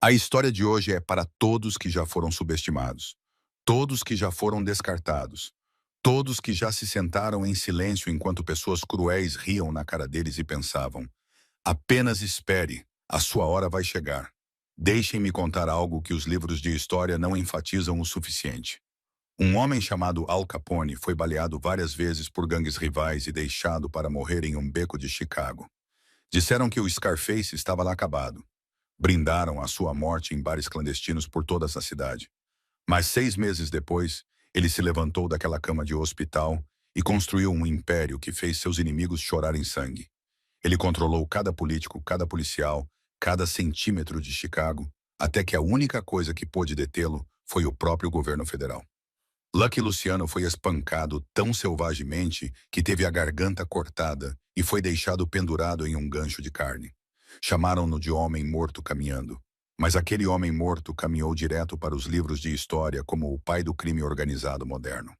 A história de hoje é para todos que já foram subestimados, todos que já foram descartados, todos que já se sentaram em silêncio enquanto pessoas cruéis riam na cara deles e pensavam: apenas espere, a sua hora vai chegar. Deixem-me contar algo que os livros de história não enfatizam o suficiente. Um homem chamado Al Capone foi baleado várias vezes por gangues rivais e deixado para morrer em um beco de Chicago. Disseram que o Scarface estava lá acabado. Brindaram a sua morte em bares clandestinos por toda essa cidade. Mas 6 meses depois, ele se levantou daquela cama de hospital e construiu um império que fez seus inimigos chorarem sangue. Ele controlou cada político, cada policial, cada centímetro de Chicago, até que a única coisa que pôde detê-lo foi o próprio governo federal. Lucky Luciano foi espancado tão selvagemente que teve a garganta cortada e foi deixado pendurado em um gancho de carne. Chamaram-no de homem morto caminhando. Mas aquele homem morto caminhou direto para os livros de história como o pai do crime organizado moderno.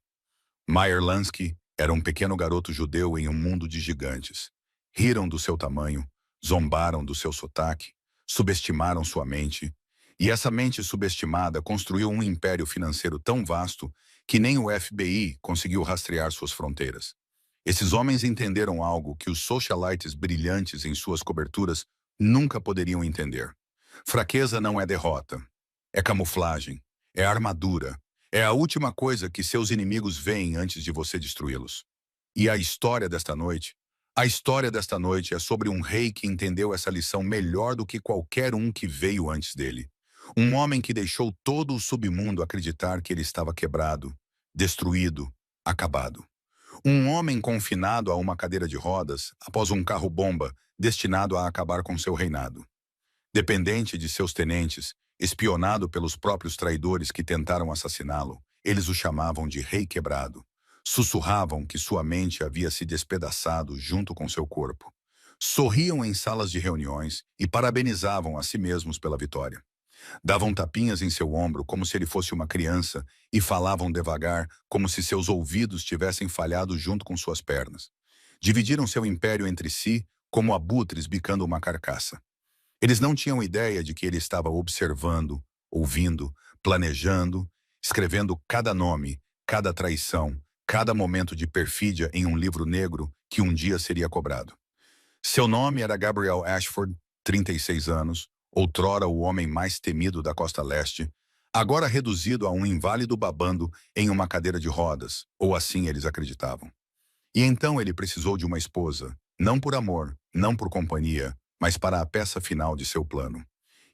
Meyer Lansky era um pequeno garoto judeu em um mundo de gigantes. Riram do seu tamanho, zombaram do seu sotaque, subestimaram sua mente, e essa mente subestimada construiu um império financeiro tão vasto que nem o FBI conseguiu rastrear suas fronteiras. Esses homens entenderam algo que os socialites brilhantes em suas coberturas nunca poderiam entender. Fraqueza não é derrota. É camuflagem. É armadura. É a última coisa que seus inimigos veem antes de você destruí-los. E a história desta noite? A história desta noite é sobre um rei que entendeu essa lição melhor do que qualquer um que veio antes dele. Um homem que deixou todo o submundo acreditar que ele estava quebrado, destruído, acabado. Um homem confinado a uma cadeira de rodas após um carro-bomba destinado a acabar com seu reinado. Dependente de seus tenentes, espionado pelos próprios traidores que tentaram assassiná-lo, eles o chamavam de Rei Quebrado. Sussurravam que sua mente havia se despedaçado junto com seu corpo. Sorriam em salas de reuniões e parabenizavam a si mesmos pela vitória. Davam tapinhas em seu ombro como se ele fosse uma criança e falavam devagar como se seus ouvidos tivessem falhado junto com suas pernas. Dividiram seu império entre si como abutres bicando uma carcaça. Eles não tinham ideia de que ele estava observando, ouvindo, planejando, escrevendo cada nome, cada traição, cada momento de perfídia em um livro negro que um dia seria cobrado. Seu nome era Gabriel Ashford, 36 anos, outrora o homem mais temido da Costa Leste, agora reduzido a um inválido babando em uma cadeira de rodas, ou assim eles acreditavam. E então ele precisou de uma esposa, não por amor, não por companhia, mas para a peça final de seu plano.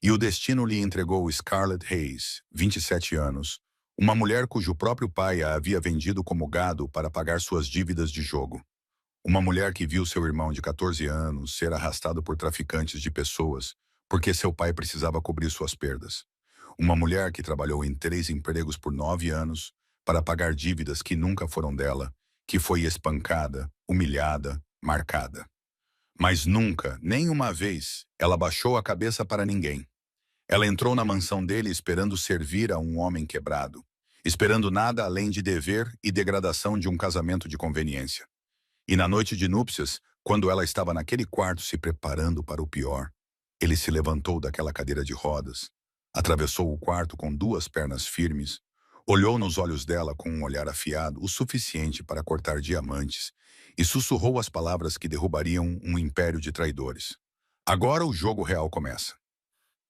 E o destino lhe entregou Scarlett Hayes, 27 anos, uma mulher cujo próprio pai a havia vendido como gado para pagar suas dívidas de jogo. Uma mulher que viu seu irmão de 14 anos ser arrastado por traficantes de pessoas porque seu pai precisava cobrir suas perdas. Uma mulher que trabalhou em 3 empregos por 9 anos para pagar dívidas que nunca foram dela, que foi espancada, humilhada, marcada. Mas nunca, nem uma vez, ela baixou a cabeça para ninguém. Ela entrou na mansão dele esperando servir a um homem quebrado, esperando nada além de dever e degradação de um casamento de conveniência. E na noite de núpcias, quando ela estava naquele quarto se preparando para o pior, ele se levantou daquela cadeira de rodas, atravessou o quarto com 2 pernas firmes, olhou nos olhos dela com um olhar afiado o suficiente para cortar diamantes e sussurrou as palavras que derrubariam um império de traidores. Agora o jogo real começa.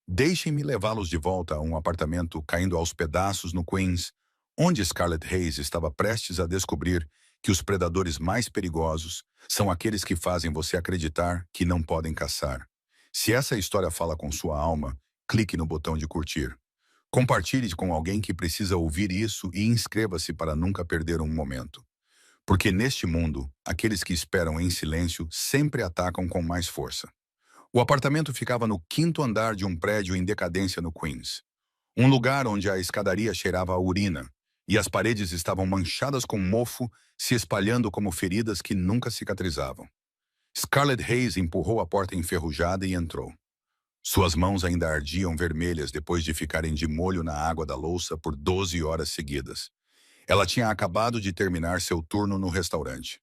Deixem-me levá-los de volta a um apartamento caindo aos pedaços no Queens, onde Scarlett Hayes estava prestes a descobrir que os predadores mais perigosos são aqueles que fazem você acreditar que não podem caçar. Se essa história fala com sua alma, clique no botão de curtir. Compartilhe com alguém que precisa ouvir isso e inscreva-se para nunca perder um momento. Porque neste mundo, aqueles que esperam em silêncio sempre atacam com mais força. O apartamento ficava no 5º andar de um prédio em decadência no Queens. Um lugar onde a escadaria cheirava a urina e as paredes estavam manchadas com mofo, se espalhando como feridas que nunca cicatrizavam. Scarlett Hayes empurrou a porta enferrujada e entrou. Suas mãos ainda ardiam vermelhas depois de ficarem de molho na água da louça por 12 horas seguidas. Ela tinha acabado de terminar seu turno no restaurante.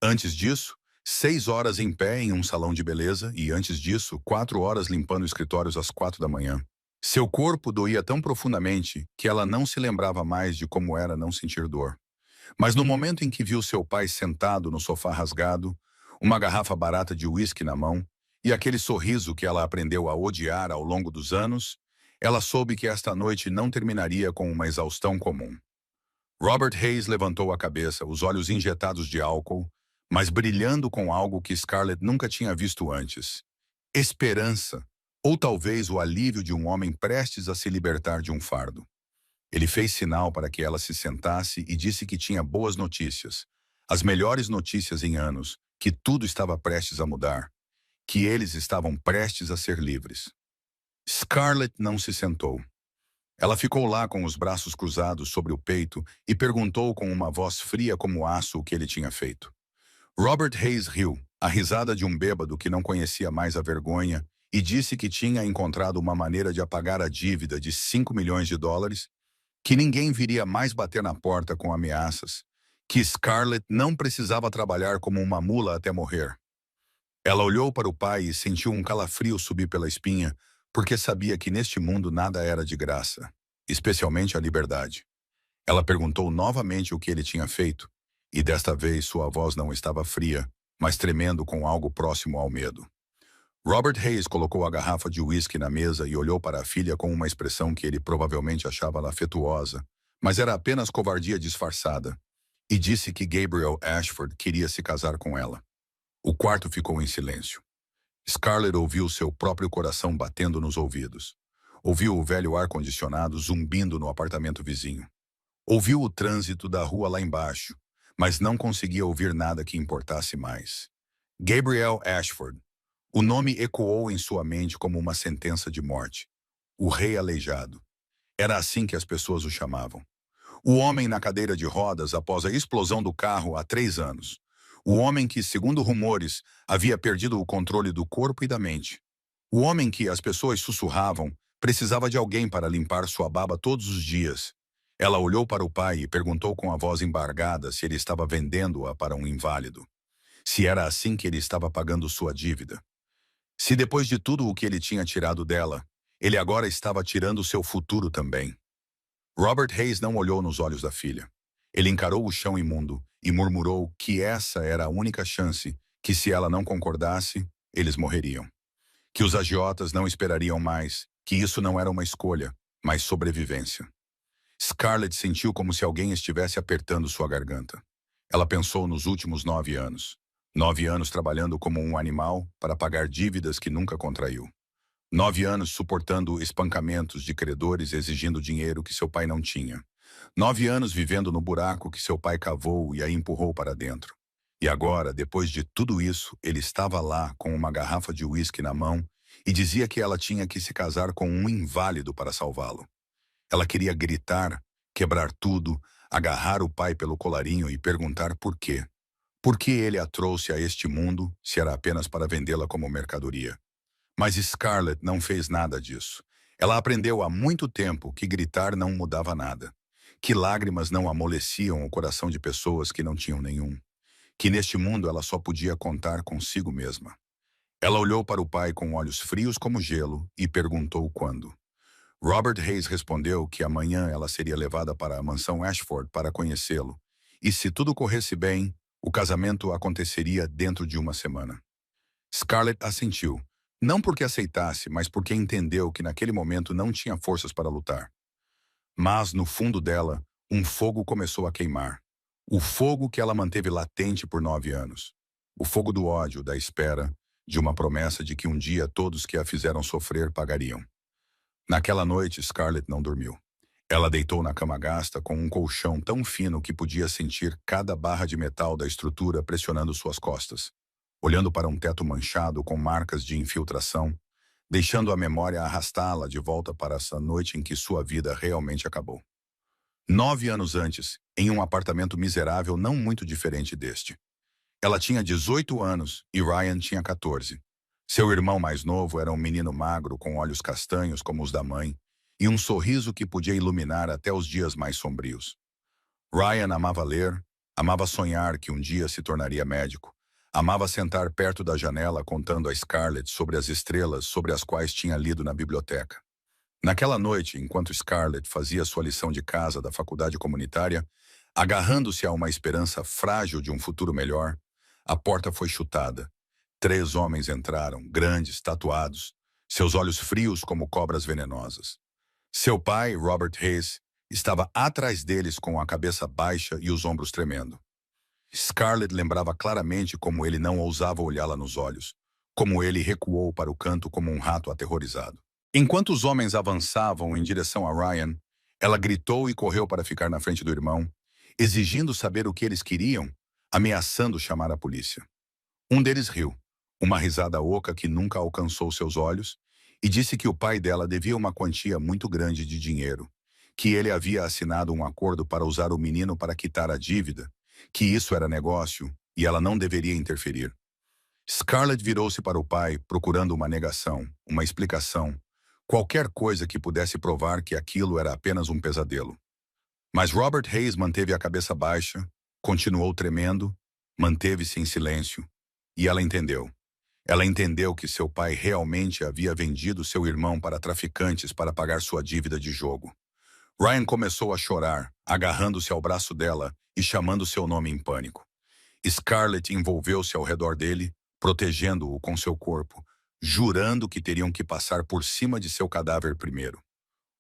Antes disso, 6 horas em pé em um salão de beleza e antes disso, 4 horas limpando escritórios às 4 da manhã. Seu corpo doía tão profundamente que ela não se lembrava mais de como era não sentir dor. Mas no momento em que viu seu pai sentado no sofá rasgado, uma garrafa barata de uísque na mão, e aquele sorriso que ela aprendeu a odiar ao longo dos anos, ela soube que esta noite não terminaria com uma exaustão comum. Robert Hayes levantou a cabeça, os olhos injetados de álcool, mas brilhando com algo que Scarlett nunca tinha visto antes. Esperança, ou talvez o alívio de um homem prestes a se libertar de um fardo. Ele fez sinal para que ela se sentasse e disse que tinha boas notícias, as melhores notícias em anos, que tudo estava prestes a mudar, que eles estavam prestes a ser livres. Scarlett não se sentou. Ela ficou lá com os braços cruzados sobre o peito e perguntou com uma voz fria como aço o que ele tinha feito. Robert Hayes riu, a risada de um bêbado que não conhecia mais a vergonha, e disse que tinha encontrado uma maneira de apagar a dívida de US$ 5 milhões, que ninguém viria mais bater na porta com ameaças, que Scarlett não precisava trabalhar como uma mula até morrer. Ela olhou para o pai e sentiu um calafrio subir pela espinha, porque sabia que neste mundo nada era de graça, especialmente a liberdade. Ela perguntou novamente o que ele tinha feito, e desta vez sua voz não estava fria, mas tremendo com algo próximo ao medo. Robert Hayes colocou a garrafa de uísque na mesa e olhou para a filha com uma expressão que ele provavelmente achava afetuosa, mas era apenas covardia disfarçada, e disse que Gabriel Ashford queria se casar com ela. O quarto ficou em silêncio. Scarlett ouviu seu próprio coração batendo nos ouvidos. Ouviu o velho ar-condicionado zumbindo no apartamento vizinho. Ouviu o trânsito da rua lá embaixo, mas não conseguia ouvir nada que importasse mais. Gabriel Ashford. O nome ecoou em sua mente como uma sentença de morte. O rei aleijado. Era assim que as pessoas o chamavam. O homem na cadeira de rodas após a explosão do carro há 3 anos. O homem que, segundo rumores, havia perdido o controle do corpo e da mente. O homem que, as pessoas sussurravam, precisava de alguém para limpar sua baba todos os dias. Ela olhou para o pai e perguntou com a voz embargada se ele estava vendendo-a para um inválido. Se era assim que ele estava pagando sua dívida. Se depois de tudo o que ele tinha tirado dela, ele agora estava tirando seu futuro também. Robert Hayes não olhou nos olhos da filha. Ele encarou o chão imundo e murmurou que essa era a única chance, que se ela não concordasse, eles morreriam. Que os agiotas não esperariam mais, que isso não era uma escolha, mas sobrevivência. Scarlett sentiu como se alguém estivesse apertando sua garganta. Ela pensou nos últimos 9 anos. 9 anos trabalhando como um animal para pagar dívidas que nunca contraiu. 9 anos suportando espancamentos de credores exigindo dinheiro que seu pai não tinha. 9 anos vivendo no buraco que seu pai cavou e a empurrou para dentro. E agora, depois de tudo isso, ele estava lá com uma garrafa de uísque na mão e dizia que ela tinha que se casar com um inválido para salvá-lo. Ela queria gritar, quebrar tudo, agarrar o pai pelo colarinho e perguntar por quê. Por que ele a trouxe a este mundo se era apenas para vendê-la como mercadoria? Mas Scarlett não fez nada disso. Ela aprendeu há muito tempo que gritar não mudava nada. Que lágrimas não amoleciam o coração de pessoas que não tinham nenhum. Que neste mundo ela só podia contar consigo mesma. Ela olhou para o pai com olhos frios como gelo e perguntou quando. Robert Hayes respondeu que amanhã ela seria levada para a mansão Ashford para conhecê-lo. E se tudo corresse bem, o casamento aconteceria dentro de uma semana. Scarlett assentiu, não porque aceitasse, mas porque entendeu que naquele momento não tinha forças para lutar. Mas, no fundo dela, um fogo começou a queimar. O fogo que ela manteve latente por 9 anos. O fogo do ódio, da espera, de uma promessa de que um dia todos que a fizeram sofrer pagariam. Naquela noite, Scarlett não dormiu. Ela deitou na cama gasta com um colchão tão fino que podia sentir cada barra de metal da estrutura pressionando suas costas, olhando para um teto manchado com marcas de infiltração, deixando a memória arrastá-la de volta para essa noite em que sua vida realmente acabou. 9 anos antes, em um apartamento miserável não muito diferente deste. Ela tinha 18 anos e Ryan tinha 14. Seu irmão mais novo era um menino magro com olhos castanhos como os da mãe e um sorriso que podia iluminar até os dias mais sombrios. Ryan amava ler, amava sonhar que um dia se tornaria médico, amava sentar perto da janela contando a Scarlett sobre as estrelas sobre as quais tinha lido na biblioteca. Naquela noite, enquanto Scarlett fazia sua lição de casa da faculdade comunitária, agarrando-se a uma esperança frágil de um futuro melhor, a porta foi chutada. 3 homens entraram, grandes, tatuados, seus olhos frios como cobras venenosas. Seu pai, Robert Hayes, estava atrás deles com a cabeça baixa e os ombros tremendo. Scarlett lembrava claramente como ele não ousava olhá-la nos olhos, como ele recuou para o canto como um rato aterrorizado. Enquanto os homens avançavam em direção a Ryan, ela gritou e correu para ficar na frente do irmão, exigindo saber o que eles queriam, ameaçando chamar a polícia. Um deles riu, uma risada oca que nunca alcançou seus olhos, e disse que o pai dela devia uma quantia muito grande de dinheiro, que ele havia assinado um acordo para usar o menino para quitar a dívida, que isso era negócio e ela não deveria interferir. Scarlett virou-se para o pai, procurando uma negação, uma explicação, qualquer coisa que pudesse provar que aquilo era apenas um pesadelo. Mas Robert Hayes manteve a cabeça baixa, continuou tremendo, manteve-se em silêncio, e ela entendeu. Ela entendeu que seu pai realmente havia vendido seu irmão para traficantes para pagar sua dívida de jogo. Ryan começou a chorar, agarrando-se ao braço dela e chamando seu nome em pânico. Scarlett envolveu-se ao redor dele, protegendo-o com seu corpo, jurando que teriam que passar por cima de seu cadáver primeiro.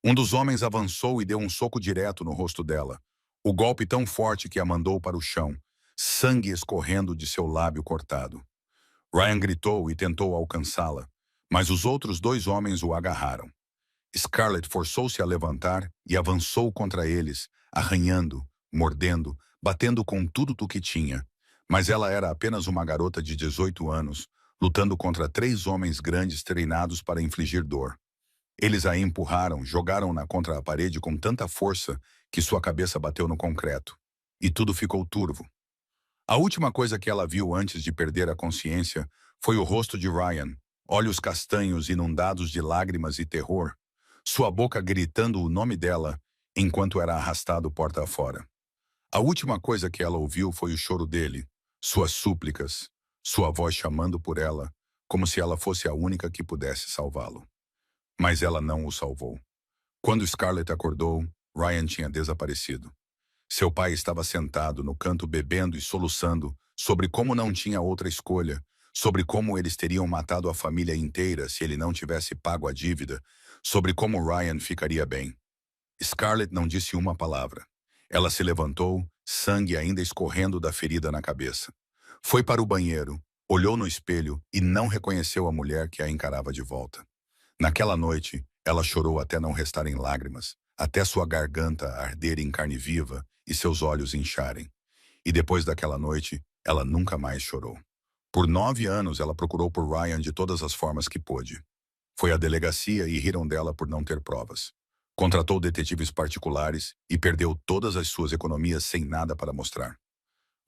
Um dos homens avançou e deu um soco direto no rosto dela, o golpe tão forte que a mandou para o chão, sangue escorrendo de seu lábio cortado. Ryan gritou e tentou alcançá-la, mas os outros 2 homens o agarraram. Scarlett forçou-se a levantar e avançou contra eles, arranhando, mordendo, batendo com tudo o que tinha. Mas ela era apenas uma garota de 18 anos, lutando contra 3 homens grandes treinados para infligir dor. Eles a empurraram, jogaram-na contra a parede com tanta força que sua cabeça bateu no concreto. E tudo ficou turvo. A última coisa que ela viu antes de perder a consciência foi o rosto de Ryan, olhos castanhos inundados de lágrimas e terror, sua boca gritando o nome dela enquanto era arrastado porta afora. A última coisa que ela ouviu foi o choro dele, suas súplicas, sua voz chamando por ela, como se ela fosse a única que pudesse salvá-lo. Mas ela não o salvou. Quando Scarlett acordou, Ryan tinha desaparecido. Seu pai estava sentado no canto bebendo e soluçando sobre como não tinha outra escolha, sobre como eles teriam matado a família inteira se ele não tivesse pago a dívida, sobre como Ryan ficaria bem. Scarlett não disse uma palavra. Ela se levantou, sangue ainda escorrendo da ferida na cabeça. Foi para o banheiro, olhou no espelho e não reconheceu a mulher que a encarava de volta. Naquela noite, ela chorou até não restarem lágrimas, até sua garganta arder em carne viva e seus olhos incharem. E depois daquela noite, ela nunca mais chorou. Por 9 anos, ela procurou por Ryan de todas as formas que pôde. Foi à delegacia e riram dela por não ter provas. Contratou detetives particulares e perdeu todas as suas economias sem nada para mostrar.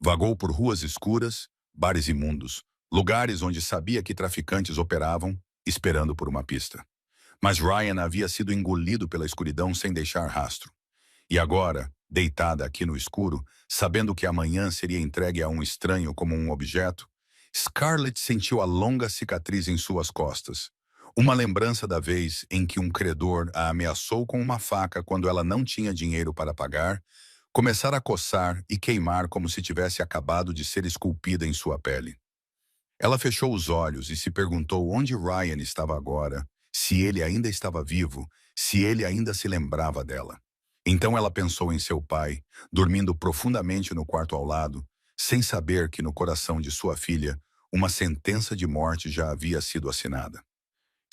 Vagou por ruas escuras, bares imundos, lugares onde sabia que traficantes operavam, esperando por uma pista. Mas Ryan havia sido engolido pela escuridão sem deixar rastro. E agora, deitada aqui no escuro, sabendo que amanhã seria entregue a um estranho como um objeto, Scarlett sentiu a longa cicatriz em suas costas. Uma lembrança da vez em que um credor a ameaçou com uma faca quando ela não tinha dinheiro para pagar, começar a coçar e queimar como se tivesse acabado de ser esculpida em sua pele. Ela fechou os olhos e se perguntou onde Ryan estava agora, se ele ainda estava vivo, se ele ainda se lembrava dela. Então ela pensou em seu pai, dormindo profundamente no quarto ao lado, sem saber que no coração de sua filha, uma sentença de morte já havia sido assinada.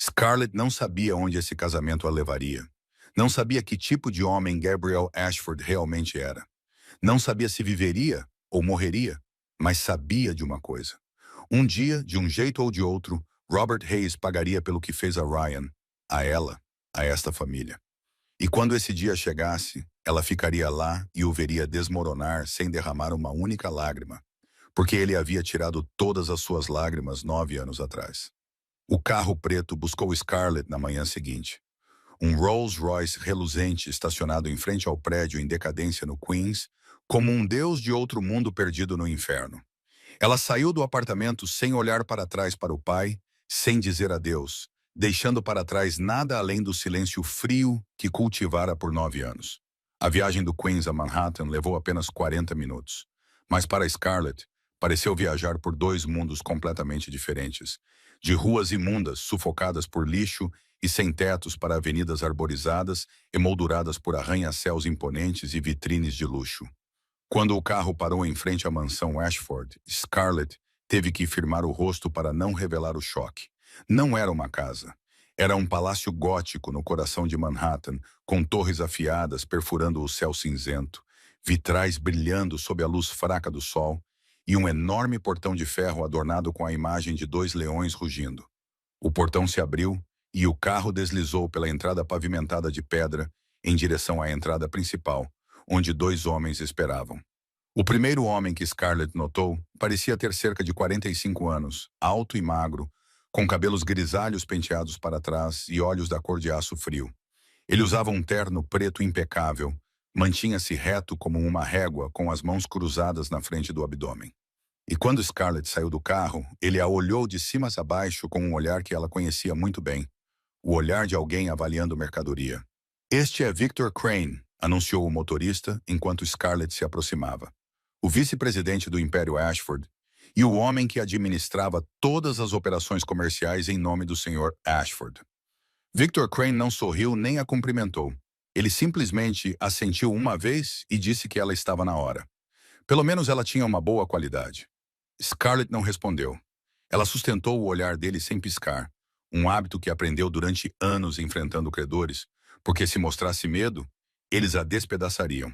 Scarlett não sabia onde esse casamento a levaria. Não sabia que tipo de homem Gabriel Ashford realmente era. Não sabia se viveria ou morreria, mas sabia de uma coisa. Um dia, de um jeito ou de outro, Robert Hayes pagaria pelo que fez a Ryan, a ela, a esta família. E quando esse dia chegasse, ela ficaria lá e o veria desmoronar sem derramar uma única lágrima, porque ele havia tirado todas as suas lágrimas 9 anos atrás. O carro preto buscou Scarlett na manhã seguinte. Um Rolls-Royce reluzente estacionado em frente ao prédio em decadência no Queens, como um deus de outro mundo perdido no inferno. Ela saiu do apartamento sem olhar para trás para o pai, sem dizer adeus, deixando para trás nada além do silêncio frio que cultivara por 9 anos. A viagem do Queens a Manhattan levou apenas 40 minutos. Mas para Scarlett, pareceu viajar por dois mundos completamente diferentes. De ruas imundas, sufocadas por lixo e sem tetos para avenidas arborizadas, emolduradas por arranha-céus imponentes e vitrines de luxo. Quando o carro parou em frente à mansão Ashford, Scarlett teve que firmar o rosto para não revelar o choque. Não era uma casa. Era um palácio gótico no coração de Manhattan, com torres afiadas perfurando o céu cinzento, vitrais brilhando sob a luz fraca do sol e um enorme portão de ferro adornado com a imagem de dois leões rugindo. O portão se abriu e o carro deslizou pela entrada pavimentada de pedra em direção à entrada principal, onde dois homens esperavam. O primeiro homem que Scarlett notou parecia ter cerca de 45 anos, alto e magro, com cabelos grisalhos penteados para trás e olhos da cor de aço frio. Ele usava um terno preto impecável, mantinha-se reto como uma régua com as mãos cruzadas na frente do abdômen. E quando Scarlett saiu do carro, ele a olhou de cima a baixo com um olhar que ela conhecia muito bem, o olhar de alguém avaliando mercadoria. "Este é Victor Crane", anunciou o motorista enquanto Scarlett se aproximava. O vice-presidente do Império Ashford e o homem que administrava todas as operações comerciais em nome do Sr. Ashford. Victor Crane não sorriu nem a cumprimentou. Ele simplesmente assentiu uma vez e disse que ela estava na hora. Pelo menos ela tinha uma boa qualidade. Scarlett não respondeu. Ela sustentou o olhar dele sem piscar, um hábito que aprendeu durante anos enfrentando credores, porque se mostrasse medo, eles a despedaçariam.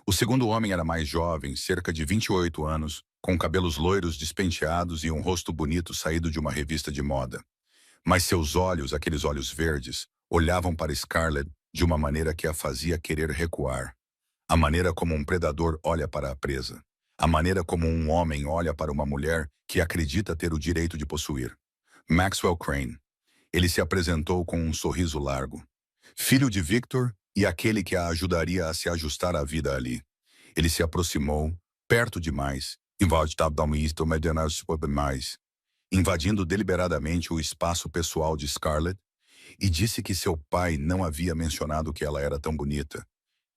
O segundo homem era mais jovem, cerca de 28 anos, com cabelos loiros despenteados e um rosto bonito saído de uma revista de moda. Mas seus olhos, aqueles olhos verdes, olhavam para Scarlett de uma maneira que a fazia querer recuar. A maneira como um predador olha para a presa. A maneira como um homem olha para uma mulher que acredita ter o direito de possuir. Maxwell Crane. Ele se apresentou com um sorriso largo. Filho de Victor e aquele que a ajudaria a se ajustar à vida ali. Ele se aproximou, perto demais, invadindo deliberadamente o espaço pessoal de Scarlett, e disse que seu pai não havia mencionado que ela era tão bonita,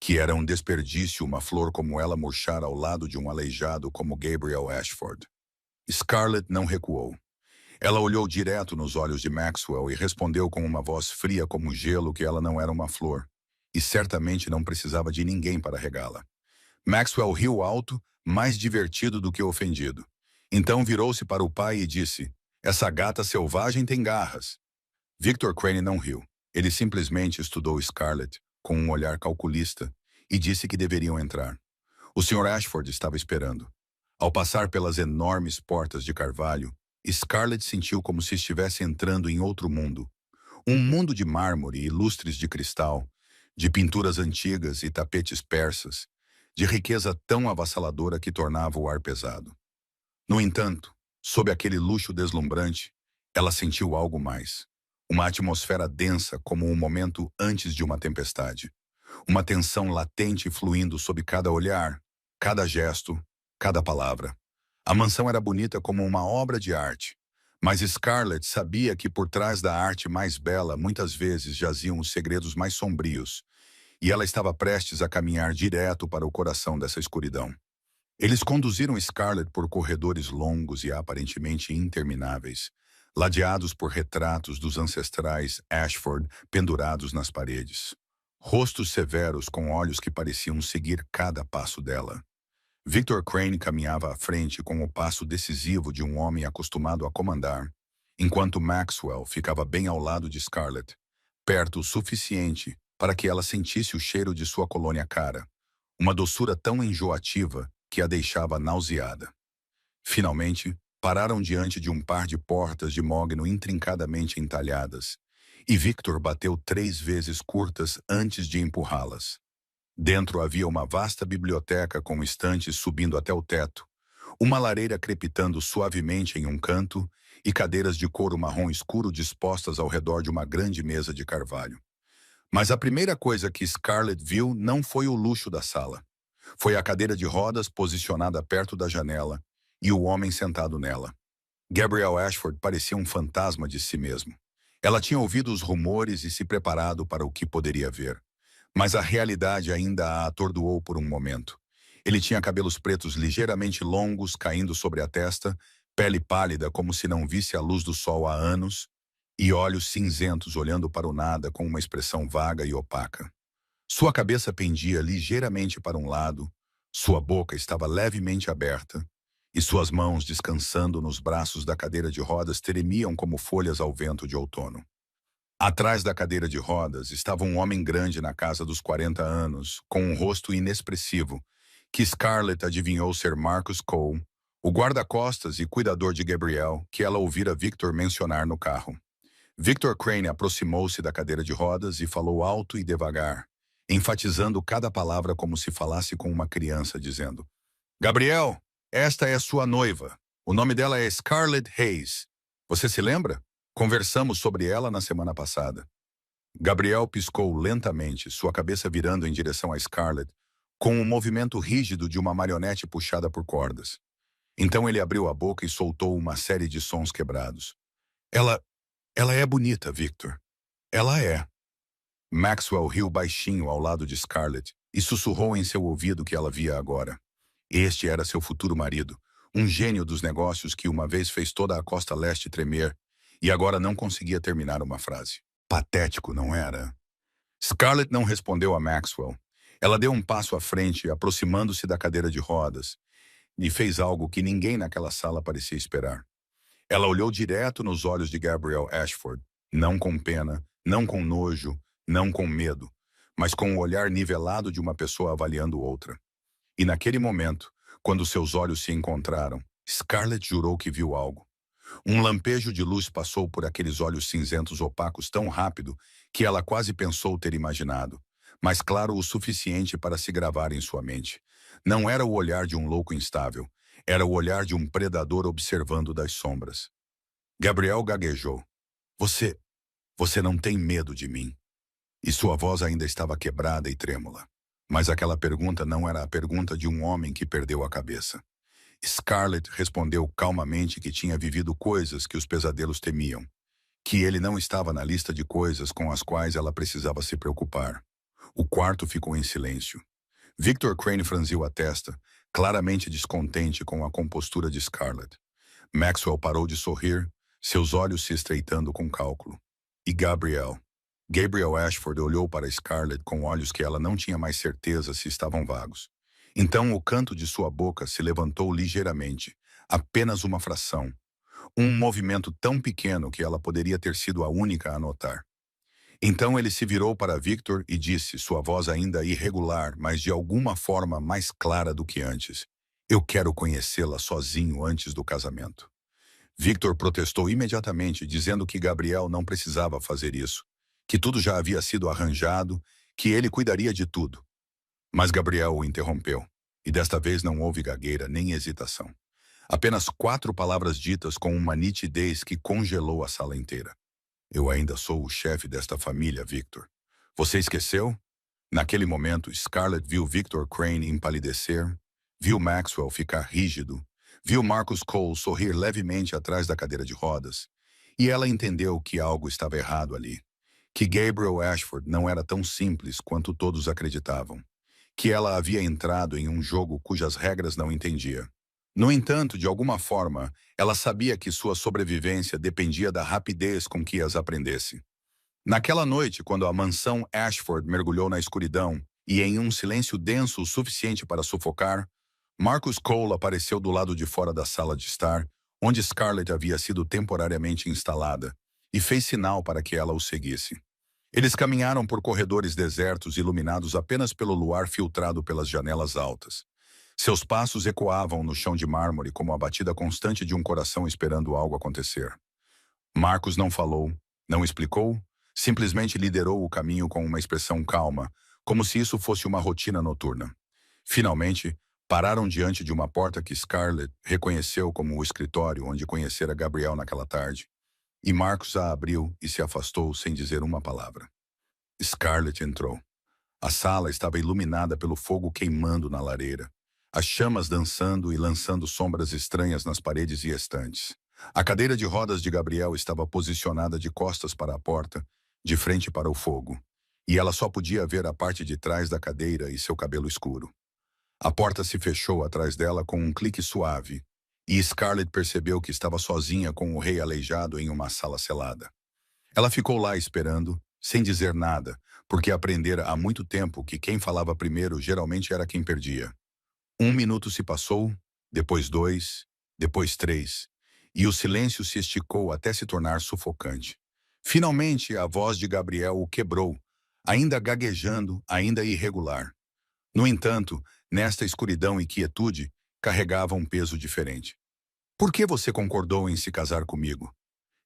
que era um desperdício uma flor como ela murchar ao lado de um aleijado como Gabriel Ashford. Scarlett não recuou. Ela olhou direto nos olhos de Maxwell e respondeu com uma voz fria como gelo que ela não era uma flor, e certamente não precisava de ninguém para regá-la. Maxwell riu alto, mais divertido do que ofendido. Então virou-se para o pai e disse: "Essa gata selvagem tem garras." Victor Crane não riu. Ele simplesmente estudou Scarlett com um olhar calculista e disse que deveriam entrar. O Sr. Ashford estava esperando. Ao passar pelas enormes portas de carvalho, Scarlett sentiu como se estivesse entrando em outro mundo. Um mundo de mármore e lustres de cristal, de pinturas antigas e tapetes persas, de riqueza tão avassaladora que tornava o ar pesado. No entanto, sob aquele luxo deslumbrante, ela sentiu algo mais. Uma atmosfera densa como um momento antes de uma tempestade. Uma tensão latente fluindo sob cada olhar, cada gesto, cada palavra. A mansão era bonita como uma obra de arte, mas Scarlett sabia que por trás da arte mais bela muitas vezes jaziam os segredos mais sombrios, e ela estava prestes a caminhar direto para o coração dessa escuridão. Eles conduziram Scarlett por corredores longos e aparentemente intermináveis, ladeados por retratos dos ancestrais Ashford pendurados nas paredes. Rostos severos com olhos que pareciam seguir cada passo dela. Victor Crane caminhava à frente com o passo decisivo de um homem acostumado a comandar, enquanto Maxwell ficava bem ao lado de Scarlett, perto o suficiente para que ela sentisse o cheiro de sua colônia cara, uma doçura tão enjoativa que a deixava nauseada. Finalmente, pararam diante de um par de portas de mogno intrincadamente entalhadas, e Victor bateu 3 vezes curtas antes de empurrá-las. Dentro havia uma vasta biblioteca com estantes subindo até o teto, uma lareira crepitando suavemente em um canto e cadeiras de couro marrom escuro dispostas ao redor de uma grande mesa de carvalho. Mas a primeira coisa que Scarlett viu não foi o luxo da sala. Foi a cadeira de rodas posicionada perto da janela e o homem sentado nela. Gabriel Ashford parecia um fantasma de si mesmo. Ela tinha ouvido os rumores e se preparado para o que poderia ver. Mas a realidade ainda a atordoou por um momento. Ele tinha cabelos pretos ligeiramente longos caindo sobre a testa, pele pálida como se não visse a luz do sol há anos, e olhos cinzentos olhando para o nada com uma expressão vaga e opaca. Sua cabeça pendia ligeiramente para um lado, sua boca estava levemente aberta, e suas mãos descansando nos braços da cadeira de rodas tremiam como folhas ao vento de outono. Atrás da cadeira de rodas estava um homem grande na casa dos 40 anos, com um rosto inexpressivo, que Scarlett adivinhou ser Marcus Cole, o guarda-costas e cuidador de Gabriel, que ela ouvira Victor mencionar no carro. Victor Crane aproximou-se da cadeira de rodas e falou alto e devagar, enfatizando cada palavra como se falasse com uma criança, dizendo: Gabriel, esta é sua noiva. O nome dela é Scarlett Hayes. Você se lembra? Conversamos sobre ela na semana passada. Gabriel piscou lentamente, sua cabeça virando em direção a Scarlett, com o movimento rígido de uma marionete puxada por cordas. Então ele abriu a boca e soltou uma série de sons quebrados. Ela, ela é bonita, Victor. Ela é. Maxwell riu baixinho ao lado de Scarlett e sussurrou em seu ouvido que ela via agora. Este era seu futuro marido, um gênio dos negócios que uma vez fez toda a costa leste tremer e agora não conseguia terminar uma frase. Patético, não era? Scarlett não respondeu a Maxwell. Ela deu um passo à frente, aproximando-se da cadeira de rodas, e fez algo que ninguém naquela sala parecia esperar. Ela olhou direto nos olhos de Gabriel Ashford, não com pena, não com nojo, não com medo, mas com o olhar nivelado de uma pessoa avaliando outra. E naquele momento, quando seus olhos se encontraram, Scarlett jurou que viu algo. Um lampejo de luz passou por aqueles olhos cinzentos opacos tão rápido que ela quase pensou ter imaginado, mas claro o suficiente para se gravar em sua mente. Não era o olhar de um louco instável, era o olhar de um predador observando das sombras. Gabriel gaguejou. Você não tem medo de mim? E sua voz ainda estava quebrada e trêmula. Mas aquela pergunta não era a pergunta de um homem que perdeu a cabeça. Scarlett respondeu calmamente que tinha vivido coisas que os pesadelos temiam, que ele não estava na lista de coisas com as quais ela precisava se preocupar. O quarto ficou em silêncio. Victor Crane franziu a testa, claramente descontente com a compostura de Scarlett. Maxwell parou de sorrir, seus olhos se estreitando com cálculo. E Gabriel Ashford olhou para Scarlett com olhos que ela não tinha mais certeza se estavam vagos. Então o canto de sua boca se levantou ligeiramente, apenas uma fração. Um movimento tão pequeno que ela poderia ter sido a única a notar. Então ele se virou para Victor e disse, sua voz ainda irregular, mas de alguma forma mais clara do que antes: Eu quero conhecê-la sozinho antes do casamento. Victor protestou imediatamente, dizendo que Gabriel não precisava fazer isso, que tudo já havia sido arranjado, que ele cuidaria de tudo. Mas Gabriel o interrompeu, e desta vez não houve gagueira nem hesitação. Apenas 4 palavras ditas com uma nitidez que congelou a sala inteira. Eu ainda sou o chefe desta família, Victor. Você esqueceu? Naquele momento, Scarlett viu Victor Crane empalidecer, viu Maxwell ficar rígido, viu Marcus Cole sorrir levemente atrás da cadeira de rodas, e ela entendeu que algo estava errado ali, que Gabriel Ashford não era tão simples quanto todos acreditavam, que ela havia entrado em um jogo cujas regras não entendia. No entanto, de alguma forma, ela sabia que sua sobrevivência dependia da rapidez com que as aprendesse. Naquela noite, quando a mansão Ashford mergulhou na escuridão e em um silêncio denso o suficiente para sufocar, Marcus Cole apareceu do lado de fora da sala de estar, onde Scarlett havia sido temporariamente instalada, e fez sinal para que ela o seguisse. Eles caminharam por corredores desertos iluminados apenas pelo luar filtrado pelas janelas altas. Seus passos ecoavam no chão de mármore como a batida constante de um coração esperando algo acontecer. Marcus não falou, não explicou, simplesmente liderou o caminho com uma expressão calma, como se isso fosse uma rotina noturna. Finalmente, pararam diante de uma porta que Scarlett reconheceu como o escritório onde conhecera Gabriel naquela tarde, e Marcus a abriu e se afastou sem dizer uma palavra. Scarlett entrou. A sala estava iluminada pelo fogo queimando na lareira, as chamas dançando e lançando sombras estranhas nas paredes e estantes. A cadeira de rodas de Gabriel estava posicionada de costas para a porta, de frente para o fogo, e ela só podia ver a parte de trás da cadeira e seu cabelo escuro. A porta se fechou atrás dela com um clique suave, e Scarlett percebeu que estava sozinha com o rei aleijado em uma sala selada. Ela ficou lá esperando, sem dizer nada, porque aprendera há muito tempo que quem falava primeiro geralmente era quem perdia. 1 minuto se passou, depois 2, depois 3, e o silêncio se esticou até se tornar sufocante. Finalmente, a voz de Gabriel o quebrou, ainda gaguejando, ainda irregular. No entanto, nesta escuridão e quietude, carregava um peso diferente. Por que você concordou em se casar comigo?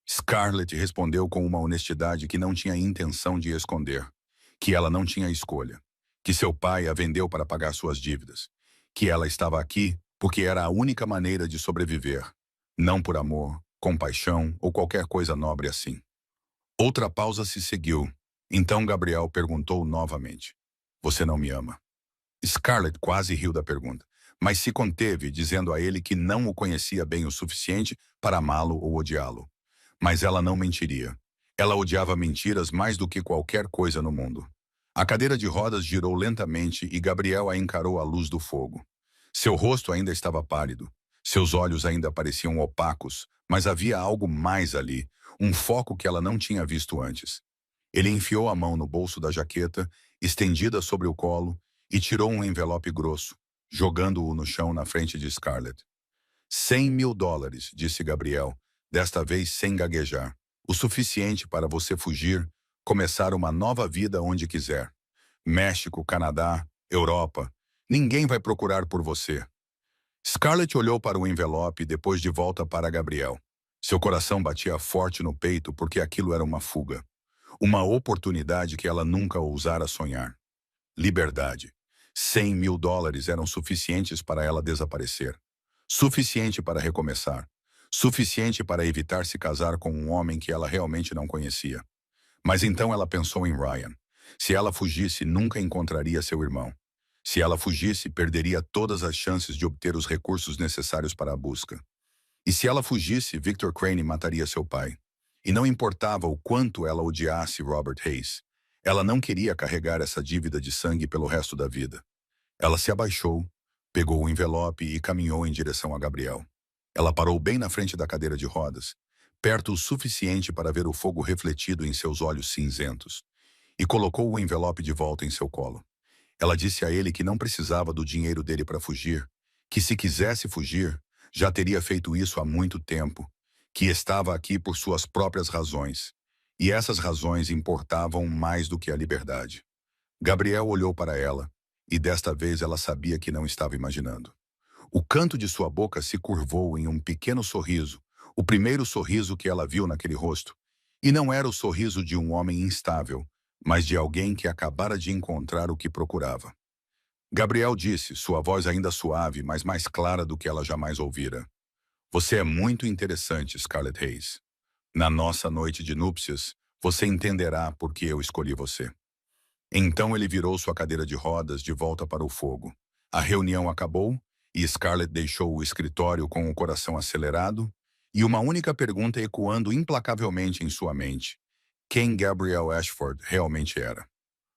Scarlett respondeu com uma honestidade que não tinha intenção de esconder, que ela não tinha escolha, que seu pai a vendeu para pagar suas dívidas, que ela estava aqui porque era a única maneira de sobreviver, não por amor, compaixão ou qualquer coisa nobre assim. Outra pausa se seguiu. Então Gabriel perguntou novamente: Você não me ama? Scarlett quase riu da pergunta, mas se conteve, dizendo a ele que não o conhecia bem o suficiente para amá-lo ou odiá-lo. Mas ela não mentiria. Ela odiava mentiras mais do que qualquer coisa no mundo. A cadeira de rodas girou lentamente e Gabriel a encarou à luz do fogo. Seu rosto ainda estava pálido. Seus olhos ainda pareciam opacos, mas havia algo mais ali, um foco que ela não tinha visto antes. Ele enfiou a mão no bolso da jaqueta, estendida sobre o colo, e tirou um envelope grosso, jogando-o no chão na frente de Scarlett. $100.000, disse Gabriel, desta vez sem gaguejar. O suficiente para você fugir, começar uma nova vida onde quiser. México, Canadá, Europa. Ninguém vai procurar por você. Scarlett olhou para o envelope e depois de volta para Gabriel. Seu coração batia forte no peito porque aquilo era uma fuga. Uma oportunidade que ela nunca ousara sonhar. Liberdade. $100.000 eram suficientes para ela desaparecer. Suficiente para recomeçar. Suficiente para evitar se casar com um homem que ela realmente não conhecia. Mas então ela pensou em Ryan. Se ela fugisse, nunca encontraria seu irmão. Se ela fugisse, perderia todas as chances de obter os recursos necessários para a busca. E se ela fugisse, Victor Crane mataria seu pai. E não importava o quanto ela odiasse Robert Hayes. Ela não queria carregar essa dívida de sangue pelo resto da vida. Ela se abaixou, pegou o envelope e caminhou em direção a Gabriel. Ela parou bem na frente da cadeira de rodas, perto o suficiente para ver o fogo refletido em seus olhos cinzentos, e colocou o envelope de volta em seu colo. Ela disse a ele que não precisava do dinheiro dele para fugir, que se quisesse fugir, já teria feito isso há muito tempo, que estava aqui por suas próprias razões, e essas razões importavam mais do que a liberdade. Gabriel olhou para ela, e desta vez ela sabia que não estava imaginando. O canto de sua boca se curvou em um pequeno sorriso, o primeiro sorriso que ela viu naquele rosto. E não era o sorriso de um homem instável, mas de alguém que acabara de encontrar o que procurava. Gabriel disse, sua voz ainda suave, mas mais clara do que ela jamais ouvira: Você é muito interessante, Scarlett Hayes. Na nossa noite de núpcias, você entenderá por que eu escolhi você. Então ele virou sua cadeira de rodas de volta para o fogo. A reunião acabou e Scarlett deixou o escritório com o coração acelerado e uma única pergunta ecoando implacavelmente em sua mente: quem Gabriel Ashford realmente era?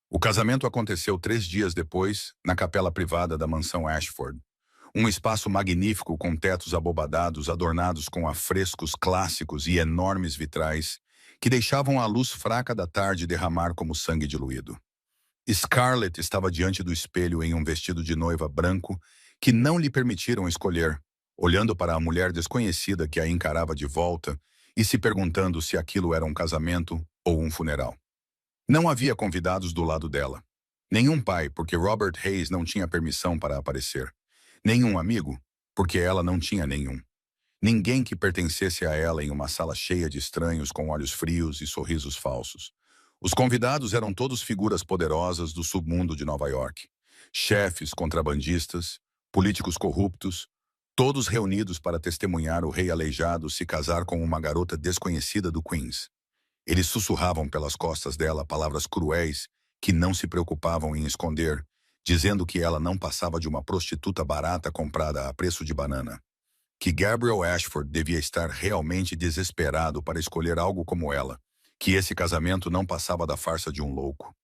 O casamento aconteceu 3 dias depois, na capela privada da mansão Ashford. Um espaço magnífico com tetos abobadados adornados com afrescos clássicos e enormes vitrais que deixavam a luz fraca da tarde derramar como sangue diluído. Scarlett estava diante do espelho em um vestido de noiva branco que não lhe permitiram escolher, olhando para a mulher desconhecida que a encarava de volta e se perguntando se aquilo era um casamento ou um funeral. Não havia convidados do lado dela. Nenhum pai, porque Robert Hayes não tinha permissão para aparecer. Nenhum amigo, porque ela não tinha nenhum. Ninguém que pertencesse a ela em uma sala cheia de estranhos com olhos frios e sorrisos falsos. Os convidados eram todos figuras poderosas do submundo de Nova York. Chefes, contrabandistas, políticos corruptos, todos reunidos para testemunhar o rei aleijado se casar com uma garota desconhecida do Queens. Eles sussurravam pelas costas dela palavras cruéis que não se preocupavam em esconder, dizendo que ela não passava de uma prostituta barata comprada a preço de banana. que Gabriel Ashford devia estar realmente desesperado para escolher algo como ela, que esse casamento não passava da farsa de um louco.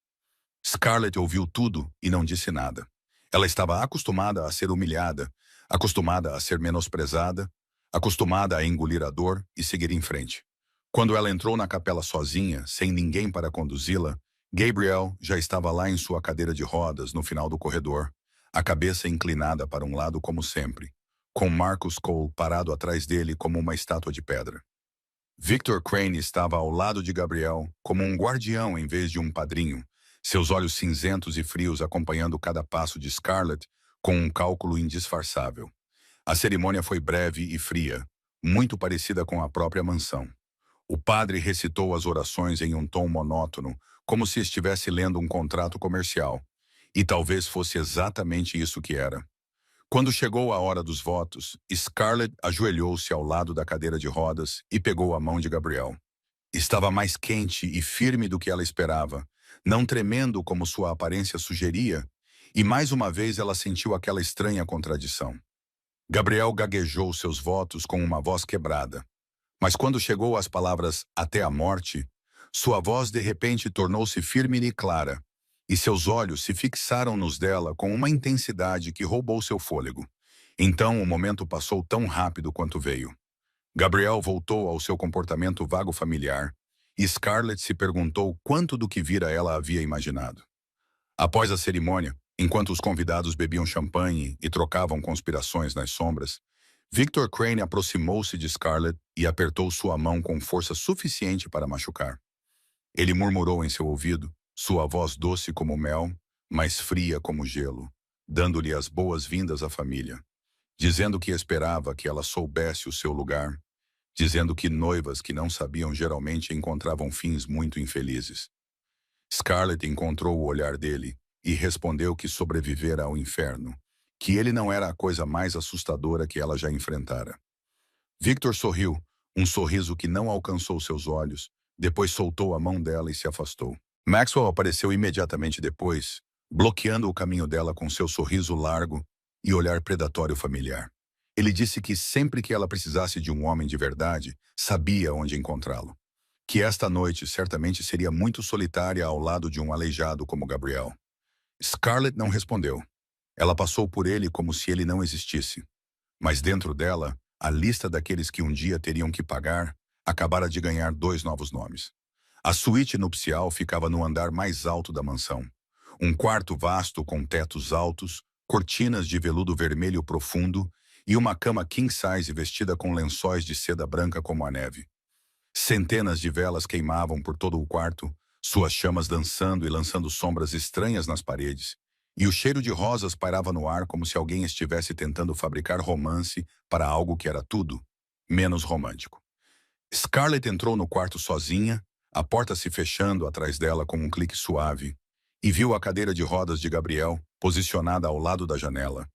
Scarlett ouviu tudo e não disse nada. Ela estava acostumada a ser humilhada, acostumada a ser menosprezada, acostumada a engolir a dor e seguir em frente. Quando ela entrou na capela sozinha, sem ninguém para conduzi-la, Gabriel já estava lá em sua cadeira de rodas no final do corredor, a cabeça inclinada para um lado como sempre, com Marcus Cole parado atrás dele como uma estátua de pedra. Victor Crane estava ao lado de Gabriel como um guardião em vez de um padrinho, seus olhos cinzentos e frios acompanhando cada passo de Scarlett com um cálculo indisfarçável. A cerimônia foi breve e fria, muito parecida com a própria mansão. O padre recitou as orações em um tom monótono, como se estivesse lendo um contrato comercial. E talvez fosse exatamente isso que era. Quando chegou a hora dos votos, Scarlett ajoelhou-se ao lado da cadeira de rodas e pegou a mão de Gabriel. Estava mais quente e firme do que ela esperava, não tremendo como sua aparência sugeria, e mais uma vez ela sentiu aquela estranha contradição. Gabriel gaguejou seus votos com uma voz quebrada, mas quando chegou às palavras "até a morte", sua voz de repente tornou-se firme e clara, e seus olhos se fixaram nos dela com uma intensidade que roubou seu fôlego. Então o momento passou tão rápido quanto veio. Gabriel voltou ao seu comportamento vago familiar, e Scarlett se perguntou quanto do que vira ela havia imaginado. Após a cerimônia, enquanto os convidados bebiam champanhe e trocavam conspirações nas sombras, Victor Crane aproximou-se de Scarlett e apertou sua mão com força suficiente para machucar. Ele murmurou em seu ouvido, sua voz doce como mel, mas fria como gelo, dando-lhe as boas-vindas à família, dizendo que esperava que ela soubesse o seu lugar, dizendo que noivas que não sabiam geralmente encontravam fins muito infelizes. Scarlett encontrou o olhar dele e respondeu que sobrevivera ao inferno, que ele não era a coisa mais assustadora que ela já enfrentara. Victor sorriu, um sorriso que não alcançou seus olhos, depois soltou a mão dela e se afastou. Maxwell apareceu imediatamente depois, bloqueando o caminho dela com seu sorriso largo e olhar predatório familiar. Ele disse que sempre que ela precisasse de um homem de verdade, sabia onde encontrá-lo. Que esta noite certamente seria muito solitária ao lado de um aleijado como Gabriel. Scarlett não respondeu. Ela passou por ele como se ele não existisse. Mas dentro dela, a lista daqueles que um dia teriam que pagar acabara de ganhar 2 novos nomes. A suíte nupcial ficava no andar mais alto da mansão. Um quarto vasto com tetos altos, cortinas de veludo vermelho profundo e uma cama king-size vestida com lençóis de seda branca como a neve. Centenas de velas queimavam por todo o quarto, suas chamas dançando e lançando sombras estranhas nas paredes, e o cheiro de rosas pairava no ar como se alguém estivesse tentando fabricar romance para algo que era tudo menos romântico. Scarlett entrou no quarto sozinha, a porta se fechando atrás dela com um clique suave, e viu a cadeira de rodas de Gabriel posicionada ao lado da janela,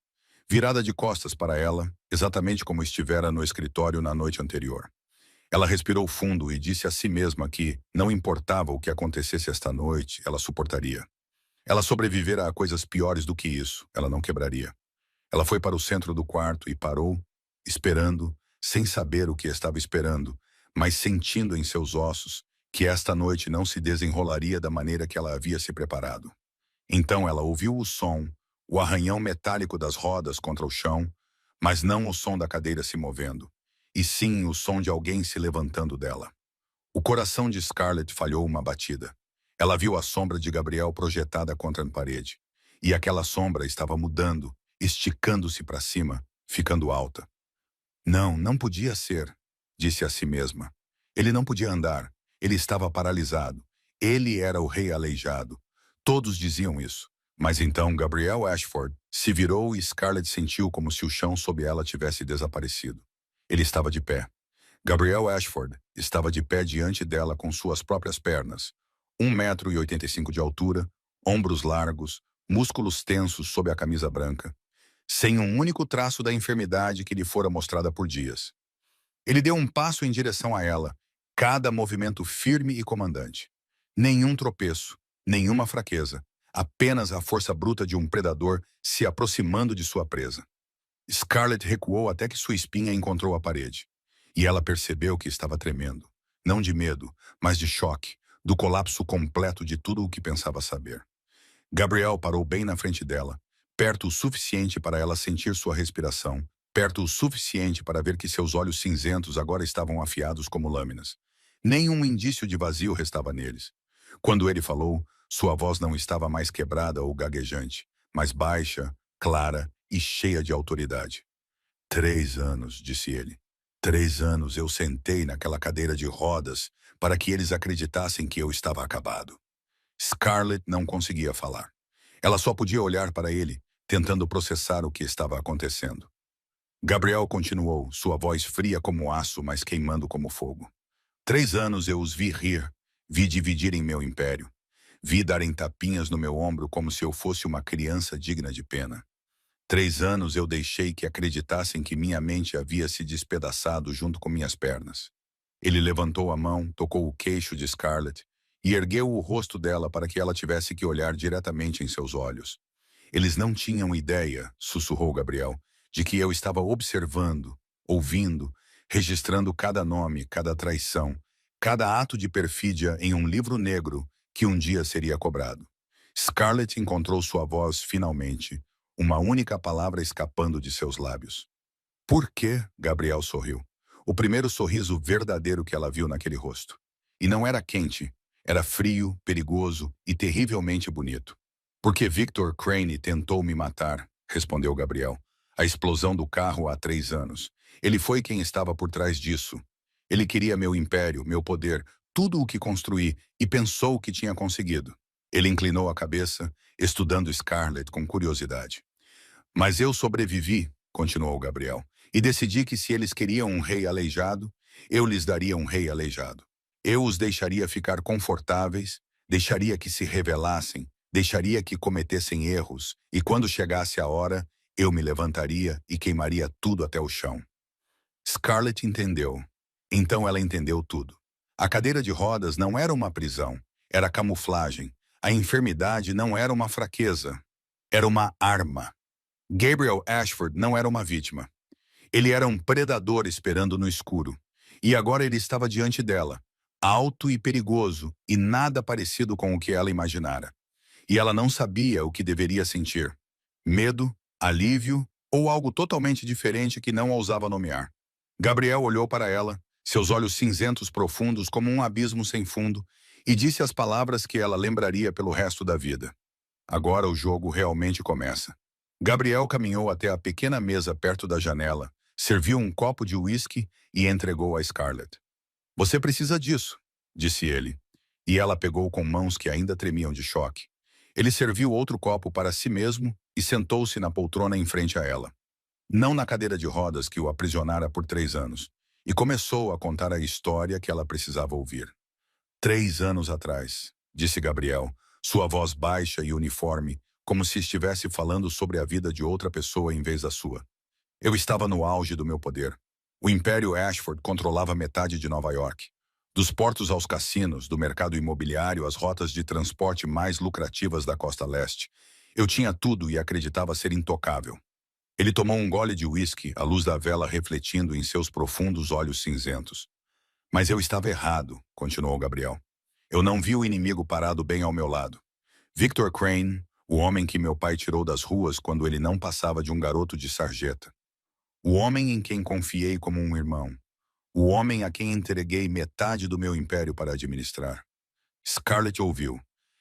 virada de costas para ela, exatamente como estivera no escritório na noite anterior. Ela respirou fundo e disse a si mesma que, não importava o que acontecesse esta noite, ela suportaria. Ela sobrevivera a coisas piores do que isso, ela não quebraria. Ela foi para o centro do quarto e parou, esperando, sem saber o que estava esperando, mas sentindo em seus ossos que esta noite não se desenrolaria da maneira que ela havia se preparado. Então ela ouviu o som, o arranhão metálico das rodas contra o chão, mas não o som da cadeira se movendo, e sim o som de alguém se levantando dela. O coração de Scarlett falhou uma batida. Ela viu a sombra de Gabriel projetada contra a parede, e aquela sombra estava mudando, esticando-se para cima, ficando alta. Não, não podia ser, disse a si mesma. Ele não podia andar, ele estava paralisado. Ele era o rei aleijado. Todos diziam isso. Mas então Gabriel Ashford se virou e Scarlett sentiu como se o chão sob ela tivesse desaparecido. Ele estava de pé. Gabriel Ashford estava de pé diante dela com suas próprias pernas. 1,85 m de altura, ombros largos, músculos tensos sob a camisa branca, sem um único traço da enfermidade que lhe fora mostrada por dias. Ele deu um passo em direção a ela, cada movimento firme e comandante. Nenhum tropeço, nenhuma fraqueza, apenas a força bruta de um predador se aproximando de sua presa. Scarlett recuou até que sua espinha encontrou a parede. E ela percebeu que estava tremendo. Não de medo, mas de choque, do colapso completo de tudo o que pensava saber. Gabriel parou bem na frente dela, perto o suficiente para ela sentir sua respiração, perto o suficiente para ver que seus olhos cinzentos agora estavam afiados como lâminas. Nenhum indício de vazio restava neles. Quando ele falou, sua voz não estava mais quebrada ou gaguejante, mas baixa, clara e cheia de autoridade. 3 anos, disse ele. 3 anos eu sentei naquela cadeira de rodas para que eles acreditassem que eu estava acabado. Scarlett não conseguia falar. Ela só podia olhar para ele, tentando processar o que estava acontecendo. Gabriel continuou, sua voz fria como aço, mas queimando como fogo. 3 anos eu os vi rir, vi dividirem meu império. Vi darem tapinhas no meu ombro como se eu fosse uma criança digna de pena. 3 anos eu deixei que acreditassem que minha mente havia se despedaçado junto com minhas pernas. Ele levantou a mão, tocou o queixo de Scarlett e ergueu o rosto dela para que ela tivesse que olhar diretamente em seus olhos. Eles não tinham ideia, sussurrou Gabriel, de que eu estava observando, ouvindo, registrando cada nome, cada traição, cada ato de perfídia em um livro negro que um dia seria cobrado. Scarlett encontrou sua voz finalmente, uma única palavra escapando de seus lábios. Por quê? Gabriel sorriu. O primeiro sorriso verdadeiro que ela viu naquele rosto. E não era quente, era frio, perigoso e terrivelmente bonito. Porque Victor Crane tentou me matar, respondeu Gabriel. A explosão do carro há 3 anos. Ele foi quem estava por trás disso. Ele queria meu império, meu poder, tudo o que construí e pensou que tinha conseguido. Ele inclinou a cabeça, estudando Scarlett com curiosidade. Mas eu sobrevivi, continuou Gabriel, e decidi que se eles queriam um rei aleijado, eu lhes daria um rei aleijado. Eu os deixaria ficar confortáveis, deixaria que se rebelassem, deixaria que cometessem erros, e quando chegasse a hora, eu me levantaria e queimaria tudo até o chão. Scarlett entendeu. Então ela entendeu tudo. A cadeira de rodas não era uma prisão, era camuflagem. A enfermidade não era uma fraqueza, era uma arma. Gabriel Ashford não era uma vítima. Ele era um predador esperando no escuro. E agora ele estava diante dela, alto e perigoso, e nada parecido com o que ela imaginara. E ela não sabia o que deveria sentir. Medo, alívio ou algo totalmente diferente que não ousava nomear. Gabriel olhou para ela, seus olhos cinzentos profundos como um abismo sem fundo, e disse as palavras que ela lembraria pelo resto da vida. Agora o jogo realmente começa. Gabriel caminhou até a pequena mesa perto da janela, serviu um copo de uísque e entregou a Scarlett. Você precisa disso, disse ele. E ela pegou com mãos que ainda tremiam de choque. Ele serviu outro copo para si mesmo e sentou-se na poltrona em frente a ela. Não na cadeira de rodas que o aprisionara por 3 anos. E começou a contar a história que ela precisava ouvir. 3 anos atrás, disse Gabriel, sua voz baixa e uniforme, como se estivesse falando sobre a vida de outra pessoa em vez da sua. Eu estava no auge do meu poder. O Império Ashford controlava metade de Nova York. Dos portos aos cassinos, do mercado imobiliário às rotas de transporte mais lucrativas da costa leste. Eu tinha tudo e acreditava ser intocável. Ele tomou um gole de uísque, a luz da vela refletindo em seus profundos olhos cinzentos. Mas eu estava errado, continuou Gabriel. Eu não vi o inimigo parado bem ao meu lado. Victor Crane, o homem que meu pai tirou das ruas quando ele não passava de um garoto de sarjeta. O homem em quem confiei como um irmão. O homem a quem entreguei metade do meu império para administrar. Scarlett ouviu.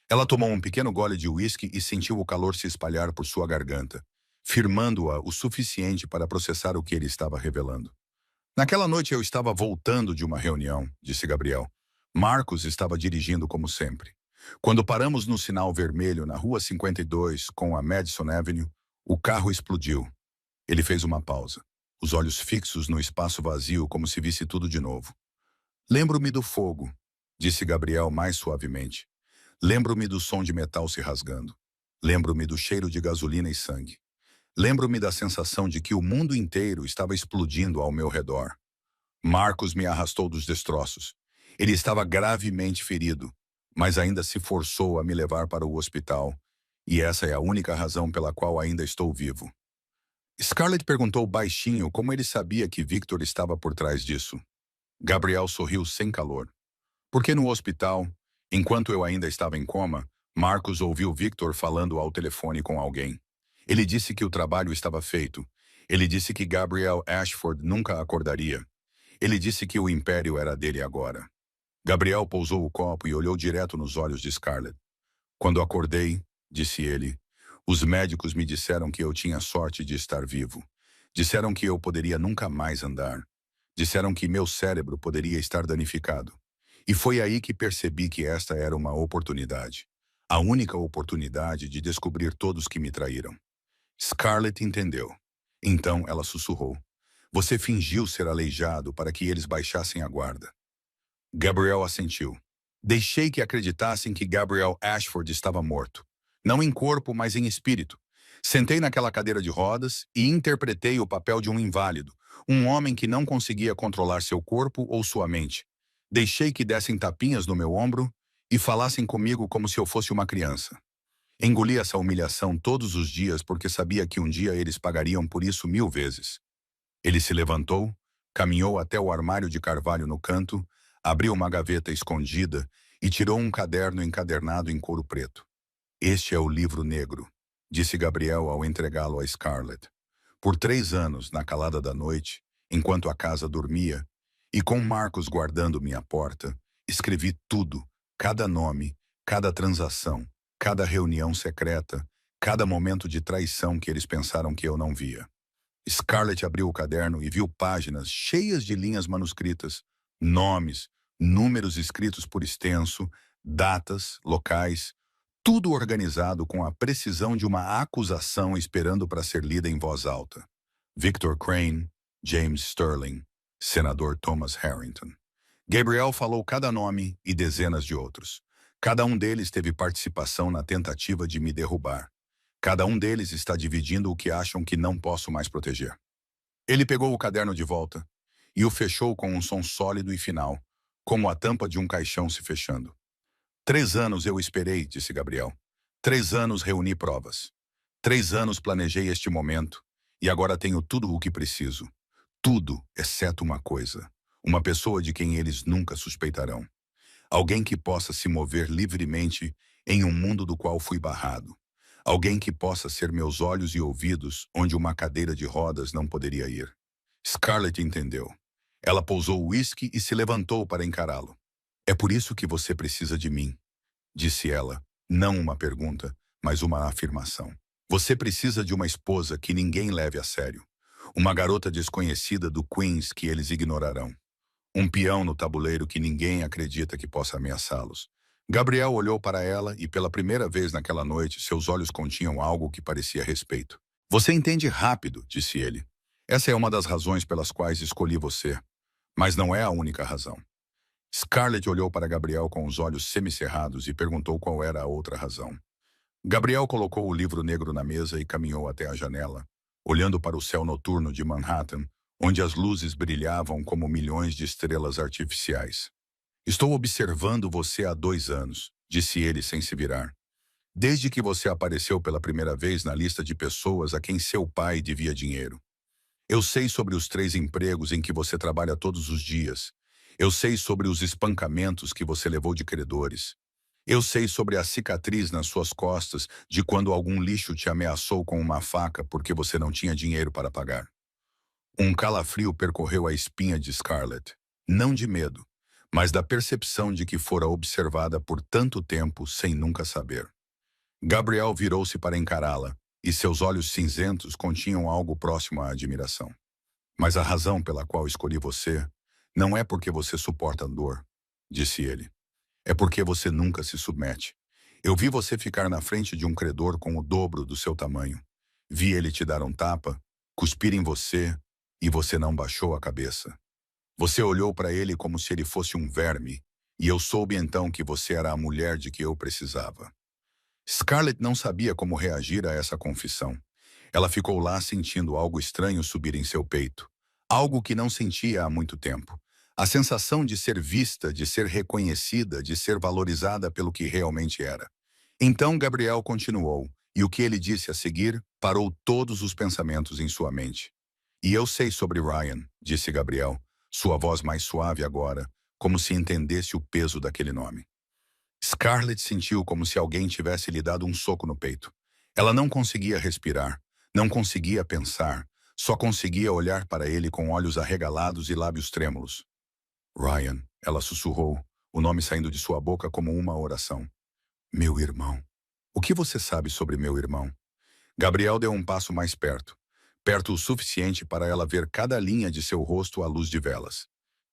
Ela tomou um pequeno gole de uísque e sentiu o calor se espalhar por sua garganta, firmando-a o suficiente para processar o que ele estava revelando. Naquela noite eu estava voltando de uma reunião, disse Gabriel. Marcos estava dirigindo como sempre. Quando paramos no sinal vermelho na Rua 52 com a Madison Avenue, o carro explodiu. Ele fez uma pausa, os olhos fixos no espaço vazio como se visse tudo de novo. Lembro-me do fogo, disse Gabriel mais suavemente. Lembro-me do som de metal se rasgando. Lembro-me do cheiro de gasolina e sangue. Lembro-me da sensação de que o mundo inteiro estava explodindo ao meu redor. Marcos me arrastou dos destroços. Ele estava gravemente ferido, mas ainda se forçou a me levar para o hospital, e essa é a única razão pela qual ainda estou vivo. Scarlett perguntou baixinho como ele sabia que Victor estava por trás disso. Gabriel sorriu sem calor. Porque no hospital, enquanto eu ainda estava em coma, Marcos ouviu Victor falando ao telefone com alguém. Ele disse que o trabalho estava feito. Ele disse que Gabriel Ashford nunca acordaria. Ele disse que o império era dele agora. Gabriel pousou o copo e olhou direto nos olhos de Scarlett. Quando acordei, disse ele, os médicos me disseram que eu tinha sorte de estar vivo. Disseram que eu poderia nunca mais andar. Disseram que meu cérebro poderia estar danificado. E foi aí que percebi que esta era uma oportunidade. A única oportunidade de descobrir todos que me traíram. Scarlett entendeu. Então ela sussurrou. Você fingiu ser aleijado para que eles baixassem a guarda. Gabriel assentiu. Deixei que acreditassem que Gabriel Ashford estava morto. Não em corpo, mas em espírito. Sentei naquela cadeira de rodas e interpretei o papel de um inválido, um homem que não conseguia controlar seu corpo ou sua mente. Deixei que dessem tapinhas no meu ombro e falassem comigo como se eu fosse uma criança. Engoli essa humilhação todos os dias porque sabia que um dia eles pagariam por isso 1000 vezes. Ele se levantou, caminhou até o armário de carvalho no canto, abriu uma gaveta escondida e tirou um caderno encadernado em couro preto. Este é o livro negro, disse Gabriel ao entregá-lo a Scarlett. Por 3 anos, na calada da noite, enquanto a casa dormia, e com Marcos guardando minha porta, escrevi tudo, cada nome, cada transação, cada reunião secreta, cada momento de traição que eles pensaram que eu não via. Scarlett abriu o caderno e viu páginas cheias de linhas manuscritas, nomes, números escritos por extenso, datas, locais, tudo organizado com a precisão de uma acusação esperando para ser lida em voz alta. Victor Crane, James Sterling, senador Thomas Harrington. Gabriel falou cada nome e dezenas de outros. Cada um deles teve participação na tentativa de me derrubar. Cada um deles está dividindo o que acham que não posso mais proteger. Ele pegou o caderno de volta e o fechou com um som sólido e final, como a tampa de um caixão se fechando. 3 anos eu esperei, disse Gabriel. 3 anos reuni provas. 3 anos planejei este momento e agora tenho tudo o que preciso. Tudo, exceto uma coisa. Uma pessoa de quem eles nunca suspeitarão. Alguém que possa se mover livremente em um mundo do qual fui barrado. Alguém que possa ser meus olhos e ouvidos onde uma cadeira de rodas não poderia ir. Scarlett entendeu. Ela pousou o uísque e se levantou para encará-lo. É por isso que você precisa de mim, disse ela, não uma pergunta, mas uma afirmação. Você precisa de uma esposa que ninguém leve a sério. Uma garota desconhecida do Queens que eles ignorarão. Um peão no tabuleiro que ninguém acredita que possa ameaçá-los. Gabriel olhou para ela e pela primeira vez naquela noite seus olhos continham algo que parecia respeito. Você entende rápido, disse ele. Essa é uma das razões pelas quais escolhi você. Mas não é a única razão. Scarlett olhou para Gabriel com os olhos semicerrados e perguntou qual era a outra razão. Gabriel colocou o livro negro na mesa e caminhou até a janela, olhando para o céu noturno de Manhattan, onde as luzes brilhavam como milhões de estrelas artificiais. Estou observando você há 2 anos, disse ele sem se virar. Desde que você apareceu pela primeira vez na lista de pessoas a quem seu pai devia dinheiro. Eu sei sobre os 3 empregos em que você trabalha todos os dias. Eu sei sobre os espancamentos que você levou de credores. Eu sei sobre a cicatriz nas suas costas de quando algum lixo te ameaçou com uma faca porque você não tinha dinheiro para pagar. Um calafrio percorreu a espinha de Scarlett, não de medo, mas da percepção de que fora observada por tanto tempo sem nunca saber. Gabriel virou-se para encará-la, e seus olhos cinzentos continham algo próximo à admiração. Mas a razão pela qual escolhi você não é porque você suporta a dor, disse ele. É porque você nunca se submete. Eu vi você ficar na frente de um credor com o dobro do seu tamanho. Vi ele te dar um tapa, cuspir em você, e você não baixou a cabeça. Você olhou para ele como se ele fosse um verme, e eu soube então que você era a mulher de que eu precisava. Scarlett não sabia como reagir a essa confissão. Ela ficou lá sentindo algo estranho subir em seu peito. Algo que não sentia há muito tempo. A sensação de ser vista, de ser reconhecida, de ser valorizada pelo que realmente era. Então Gabriel continuou, E o que ele disse a seguir parou todos os pensamentos em sua mente. E eu sei sobre Ryan, disse Gabriel, sua voz mais suave agora, como se entendesse o peso daquele nome. Scarlett sentiu como se alguém tivesse lhe dado um soco no peito. Ela não conseguia respirar, não conseguia pensar, só conseguia olhar para ele com olhos arregalados e lábios trêmulos. Ryan, ela sussurrou, o nome saindo de sua boca como uma oração. Meu irmão. O que você sabe sobre meu irmão? Gabriel deu um passo mais perto. Perto o suficiente para ela ver cada linha de seu rosto à luz de velas.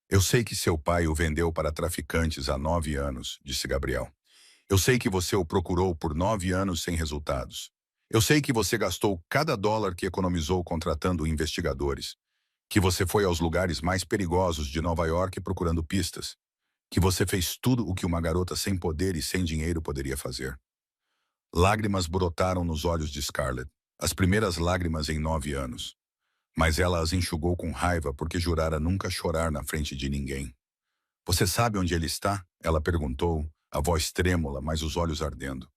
Eu sei que seu pai o vendeu para traficantes há 9 anos, disse Gabriel. Eu sei que você o procurou por 9 anos sem resultados. Eu sei que você gastou cada dólar que economizou contratando investigadores. Que você foi aos lugares mais perigosos de Nova York procurando pistas. Que você fez tudo o que uma garota sem poder e sem dinheiro poderia fazer. Lágrimas brotaram nos olhos de Scarlett, as primeiras lágrimas em 9 anos. Mas ela as enxugou com raiva porque jurara nunca chorar na frente de ninguém. Você sabe onde ele está? Ela perguntou, a voz trêmula, mas os olhos ardendo.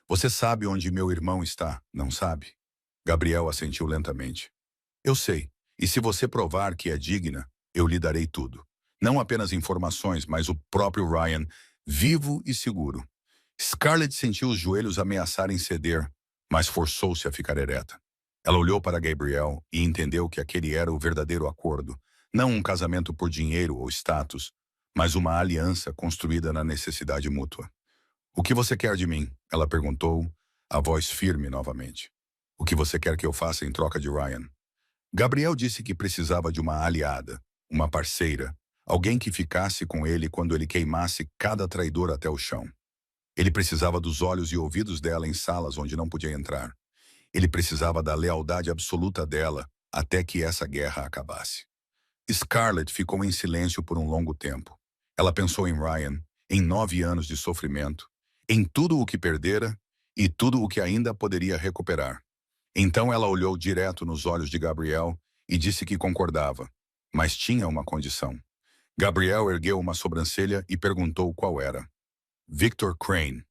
Você sabe onde meu irmão está, não sabe? Gabriel assentiu lentamente. Eu sei, e se você provar que é digna, eu lhe darei tudo. Não apenas informações, mas o próprio Ryan, vivo e seguro. Scarlett sentiu os joelhos ameaçarem ceder, mas forçou-se a ficar ereta. Ela olhou para Gabriel e entendeu que aquele era o verdadeiro acordo, não um casamento por dinheiro ou status, mas uma aliança construída na necessidade mútua. O que você quer de mim? Ela perguntou, a voz firme novamente. O que você quer que eu faça em troca de Ryan? Gabriel disse que precisava de uma aliada, uma parceira, alguém que ficasse com ele quando ele queimasse cada traidor até o chão. Ele precisava dos olhos e ouvidos dela em salas onde não podia entrar. Ele precisava da lealdade absoluta dela até que essa guerra acabasse. Scarlett ficou em silêncio por um longo tempo. Ela pensou em Ryan, em 9 anos de sofrimento, em tudo o que perdera e tudo o que ainda poderia recuperar. Então ela olhou direto nos olhos de Gabriel e disse que concordava, mas tinha uma condição. Gabriel ergueu uma sobrancelha e perguntou qual era. Victor Crane,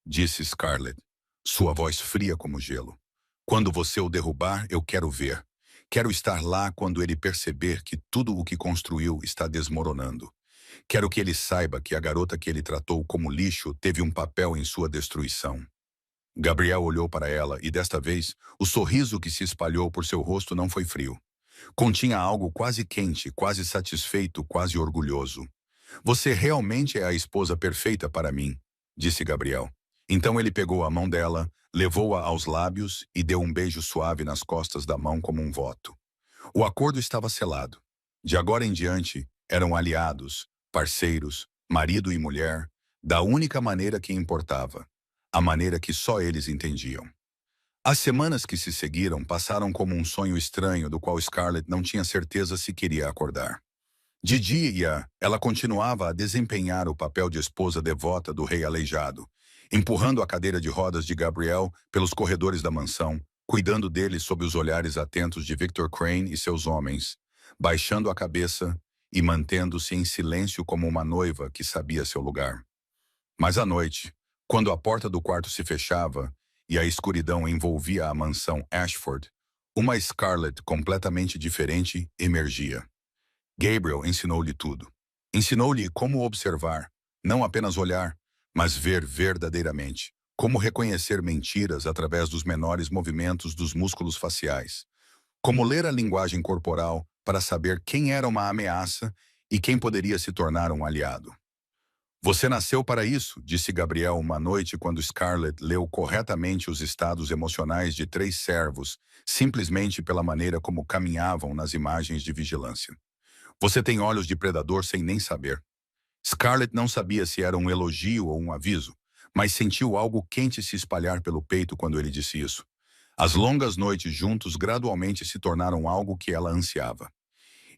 disse Scarlett, sua voz fria como gelo. Quando você o derrubar, eu quero ver. Quero estar lá quando ele perceber que tudo o que construiu está desmoronando. Quero que ele saiba que a garota que ele tratou como lixo teve um papel em sua destruição. Gabriel olhou para ela e, desta vez, o sorriso que se espalhou por seu rosto não foi frio. Continha algo quase quente, quase satisfeito, quase orgulhoso. Você realmente é a esposa perfeita para mim, disse Gabriel. Então ele pegou a mão dela, levou-a aos lábios e deu um beijo suave nas costas da mão como um voto. O acordo estava selado. De agora em diante, eram aliados, parceiros, marido e mulher, da única maneira que importava, a maneira que só eles entendiam. As semanas que se seguiram passaram como um sonho estranho do qual Scarlett não tinha certeza se queria acordar. De dia, ela continuava a desempenhar o papel de esposa devota do rei aleijado, empurrando a cadeira de rodas de Gabriel pelos corredores da mansão, cuidando dele sob os olhares atentos de Victor Crane e seus homens, baixando a cabeça e mantendo-se em silêncio como uma noiva que sabia seu lugar. Mas à noite, quando a porta do quarto se fechava e a escuridão envolvia a mansão Ashford, uma Scarlett completamente diferente emergia. Gabriel ensinou-lhe tudo. Ensinou-lhe como observar, não apenas olhar, mas ver verdadeiramente. Como reconhecer mentiras através dos menores movimentos dos músculos faciais. Como ler a linguagem corporal para saber quem era uma ameaça e quem poderia se tornar um aliado. Você nasceu para isso, disse Gabriel uma noite quando Scarlett leu corretamente os estados emocionais de 3 servos, simplesmente pela maneira como caminhavam nas imagens de vigilância. Você tem olhos de predador sem nem saber. Scarlett não sabia se era um elogio ou um aviso, mas sentiu algo quente se espalhar pelo peito quando ele disse isso. As longas noites juntos gradualmente se tornaram algo que ela ansiava.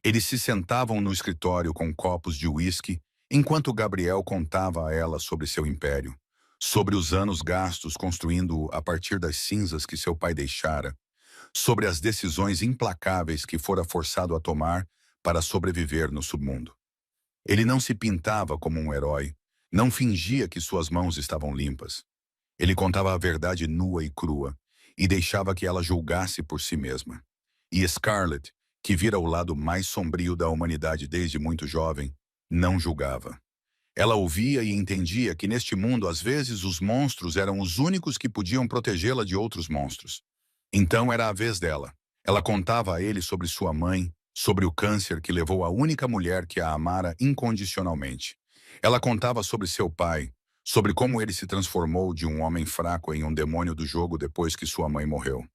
Eles se sentavam no escritório com copos de uísque, enquanto Gabriel contava a ela sobre seu império, sobre os anos gastos construindo-o a partir das cinzas que seu pai deixara, sobre as decisões implacáveis que fora forçado a tomar para sobreviver no submundo. Ele não se pintava como um herói, não fingia que suas mãos estavam limpas. Ele contava a verdade nua e crua, e deixava que ela julgasse por si mesma. E Scarlett, que vira o lado mais sombrio da humanidade desde muito jovem, não julgava. Ela ouvia e entendia que neste mundo, às vezes, os monstros eram os únicos que podiam protegê-la de outros monstros. Então era a vez dela. Ela contava a ele sobre sua mãe, sobre o câncer que levou a única mulher que a amara incondicionalmente. Ela contava sobre seu pai, sobre como ele se transformou de um homem fraco em um demônio do jogo depois que sua mãe morreu.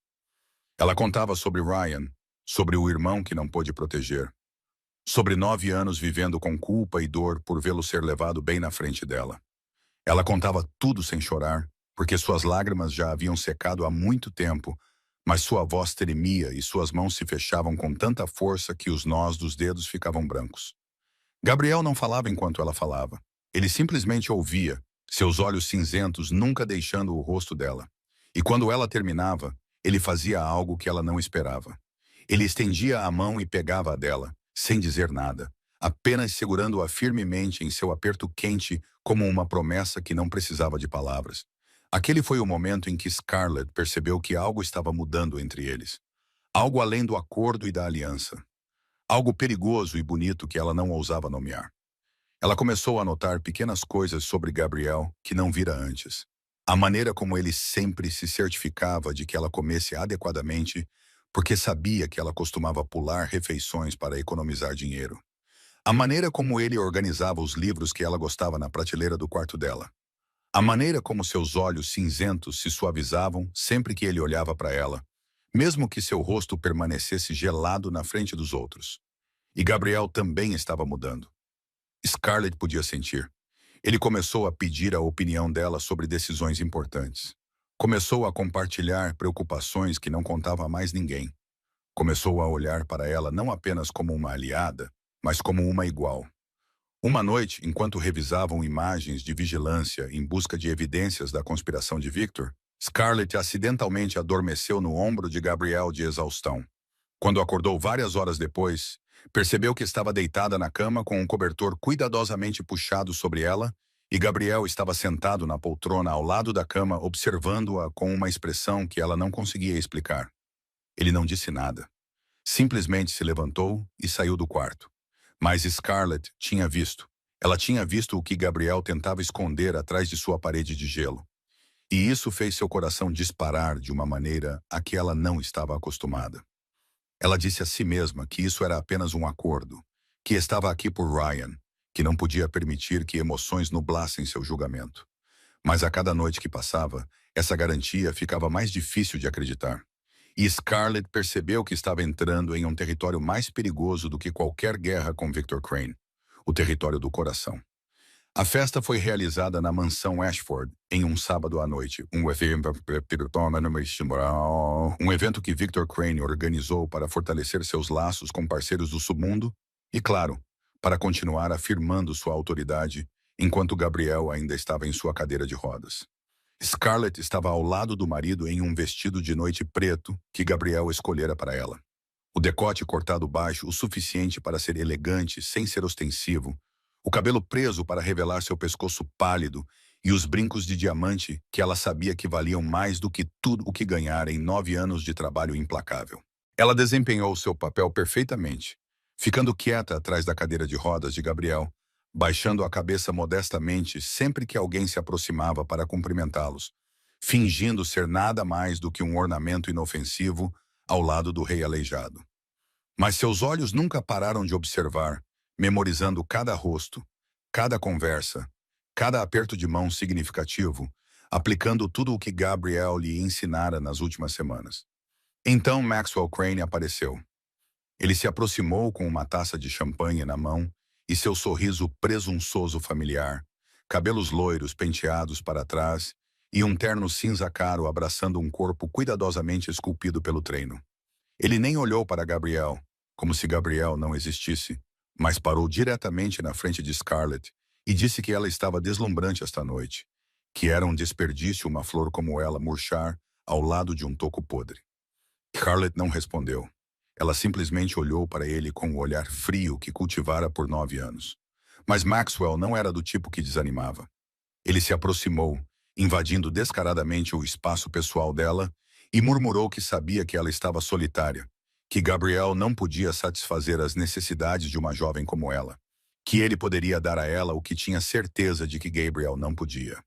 Ela contava sobre Ryan, sobre o irmão que não pôde proteger, sobre 9 anos vivendo com culpa e dor por vê-lo ser levado bem na frente dela. Ela contava tudo sem chorar, porque suas lágrimas já haviam secado há muito tempo, mas sua voz tremia e suas mãos se fechavam com tanta força que os nós dos dedos ficavam brancos. Gabriel não falava enquanto ela falava. Ele simplesmente ouvia, seus olhos cinzentos nunca deixando o rosto dela. E quando ela terminava, ele fazia algo que ela não esperava. Ele estendia a mão e pegava a dela, sem dizer nada, apenas segurando-a firmemente em seu aperto quente como uma promessa que não precisava de palavras. Aquele foi o momento em que Scarlett percebeu que algo estava mudando entre eles. Algo além do acordo e da aliança. Algo perigoso e bonito que ela não ousava nomear. Ela começou a notar pequenas coisas sobre Gabriel que não vira antes. A maneira como ele sempre se certificava de que ela comesse adequadamente, porque sabia que ela costumava pular refeições para economizar dinheiro. A maneira como ele organizava os livros que ela gostava na prateleira do quarto dela. A maneira como seus olhos cinzentos se suavizavam sempre que ele olhava para ela, mesmo que seu rosto permanecesse gelado na frente dos outros. E Gabriel também estava mudando. Scarlett podia sentir. Ele começou a pedir a opinião dela sobre decisões importantes. Começou a compartilhar preocupações que não contava a mais ninguém. Começou a olhar para ela não apenas como uma aliada, mas como uma igual. Uma noite, enquanto revisavam imagens de vigilância em busca de evidências da conspiração de Victor, Scarlett acidentalmente adormeceu no ombro de Gabriel de exaustão. Quando acordou várias horas depois, percebeu que estava deitada na cama com um cobertor cuidadosamente puxado sobre ela e Gabriel estava sentado na poltrona ao lado da cama observando-a com uma expressão que ela não conseguia explicar. Ele não disse nada. Simplesmente se levantou e saiu do quarto. Mas Scarlett tinha visto. Ela tinha visto o que Gabriel tentava esconder atrás de sua parede de gelo. E isso fez seu coração disparar de uma maneira a que ela não estava acostumada. Ela disse a si mesma que isso era apenas um acordo, que estava aqui por Ryan, que não podia permitir que emoções nublassem seu julgamento. Mas a cada noite que passava, essa garantia ficava mais difícil de acreditar. E Scarlett percebeu que estava entrando em um território mais perigoso do que qualquer guerra com Victor Crane, o território do coração. A festa foi realizada na mansão Ashford em um sábado à noite, um evento que Victor Crane organizou para fortalecer seus laços com parceiros do submundo e, claro, para continuar afirmando sua autoridade enquanto Gabriel ainda estava em sua cadeira de rodas. Scarlett estava ao lado do marido em um vestido de noite preto que Gabriel escolhera para ela. O decote cortado baixo o suficiente para ser elegante sem ser ostensivo, o cabelo preso para revelar seu pescoço pálido e os brincos de diamante que ela sabia que valiam mais do que tudo o que ganhara em 9 anos de trabalho implacável. Ela desempenhou seu papel perfeitamente, ficando quieta atrás da cadeira de rodas de Gabriel, baixando a cabeça modestamente sempre que alguém se aproximava para cumprimentá-los, fingindo ser nada mais do que um ornamento inofensivo ao lado do rei aleijado. Mas seus olhos nunca pararam de observar, memorizando cada rosto, cada conversa, cada aperto de mão significativo, aplicando tudo o que Gabriel lhe ensinara nas últimas semanas. Então Maxwell Crane apareceu. Ele se aproximou com uma taça de champanhe na mão e seu sorriso presunçoso familiar, cabelos loiros penteados para trás e um terno cinza claro abraçando um corpo cuidadosamente esculpido pelo treino. Ele nem olhou para Gabriel, como se Gabriel não existisse, mas parou diretamente na frente de Scarlett e disse que ela estava deslumbrante esta noite, que era um desperdício uma flor como ela murchar ao lado de um toco podre. Scarlett não respondeu. Ela simplesmente olhou para ele com o olhar frio que cultivara por 9 anos. Mas Maxwell não era do tipo que desanimava. Ele se aproximou, invadindo descaradamente o espaço pessoal dela e murmurou que sabia que ela estava solitária, que Gabriel não podia satisfazer as necessidades de uma jovem como ela, que ele poderia dar a ela o que tinha certeza de que Gabriel não podia.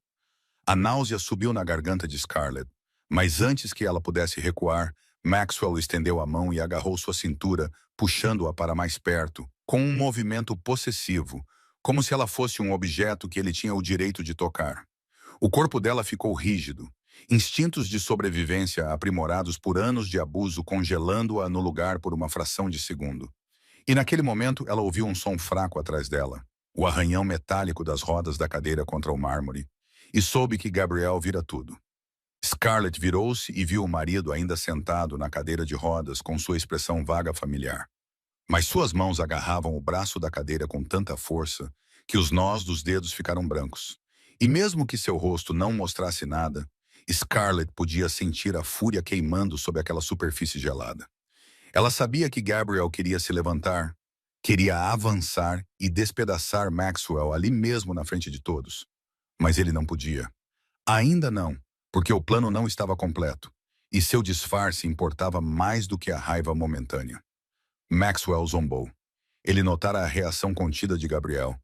A náusea subiu na garganta de Scarlett, mas antes que ela pudesse recuar, Maxwell estendeu a mão e agarrou sua cintura, puxando-a para mais perto, com um movimento possessivo, como se ela fosse um objeto que ele tinha o direito de tocar. O corpo dela ficou rígido, instintos de sobrevivência aprimorados por anos de abuso congelando-a no lugar por uma fração de segundo. E naquele momento ela ouviu um som fraco atrás dela, o arranhão metálico das rodas da cadeira contra o mármore, e soube que Gabriel vira tudo. Scarlett virou-se e viu o marido ainda sentado na cadeira de rodas com sua expressão vaga familiar. Mas suas mãos agarravam o braço da cadeira com tanta força que os nós dos dedos ficaram brancos. E mesmo que seu rosto não mostrasse nada, Scarlett podia sentir a fúria queimando sob aquela superfície gelada. Ela sabia que Gabriel queria se levantar, queria avançar e despedaçar Maxwell ali mesmo na frente de todos. Mas ele não podia. Ainda não, porque o plano não estava completo, e seu disfarce importava mais do que a raiva momentânea. Maxwell zombou. Ele notara a reação contida de Gabriel,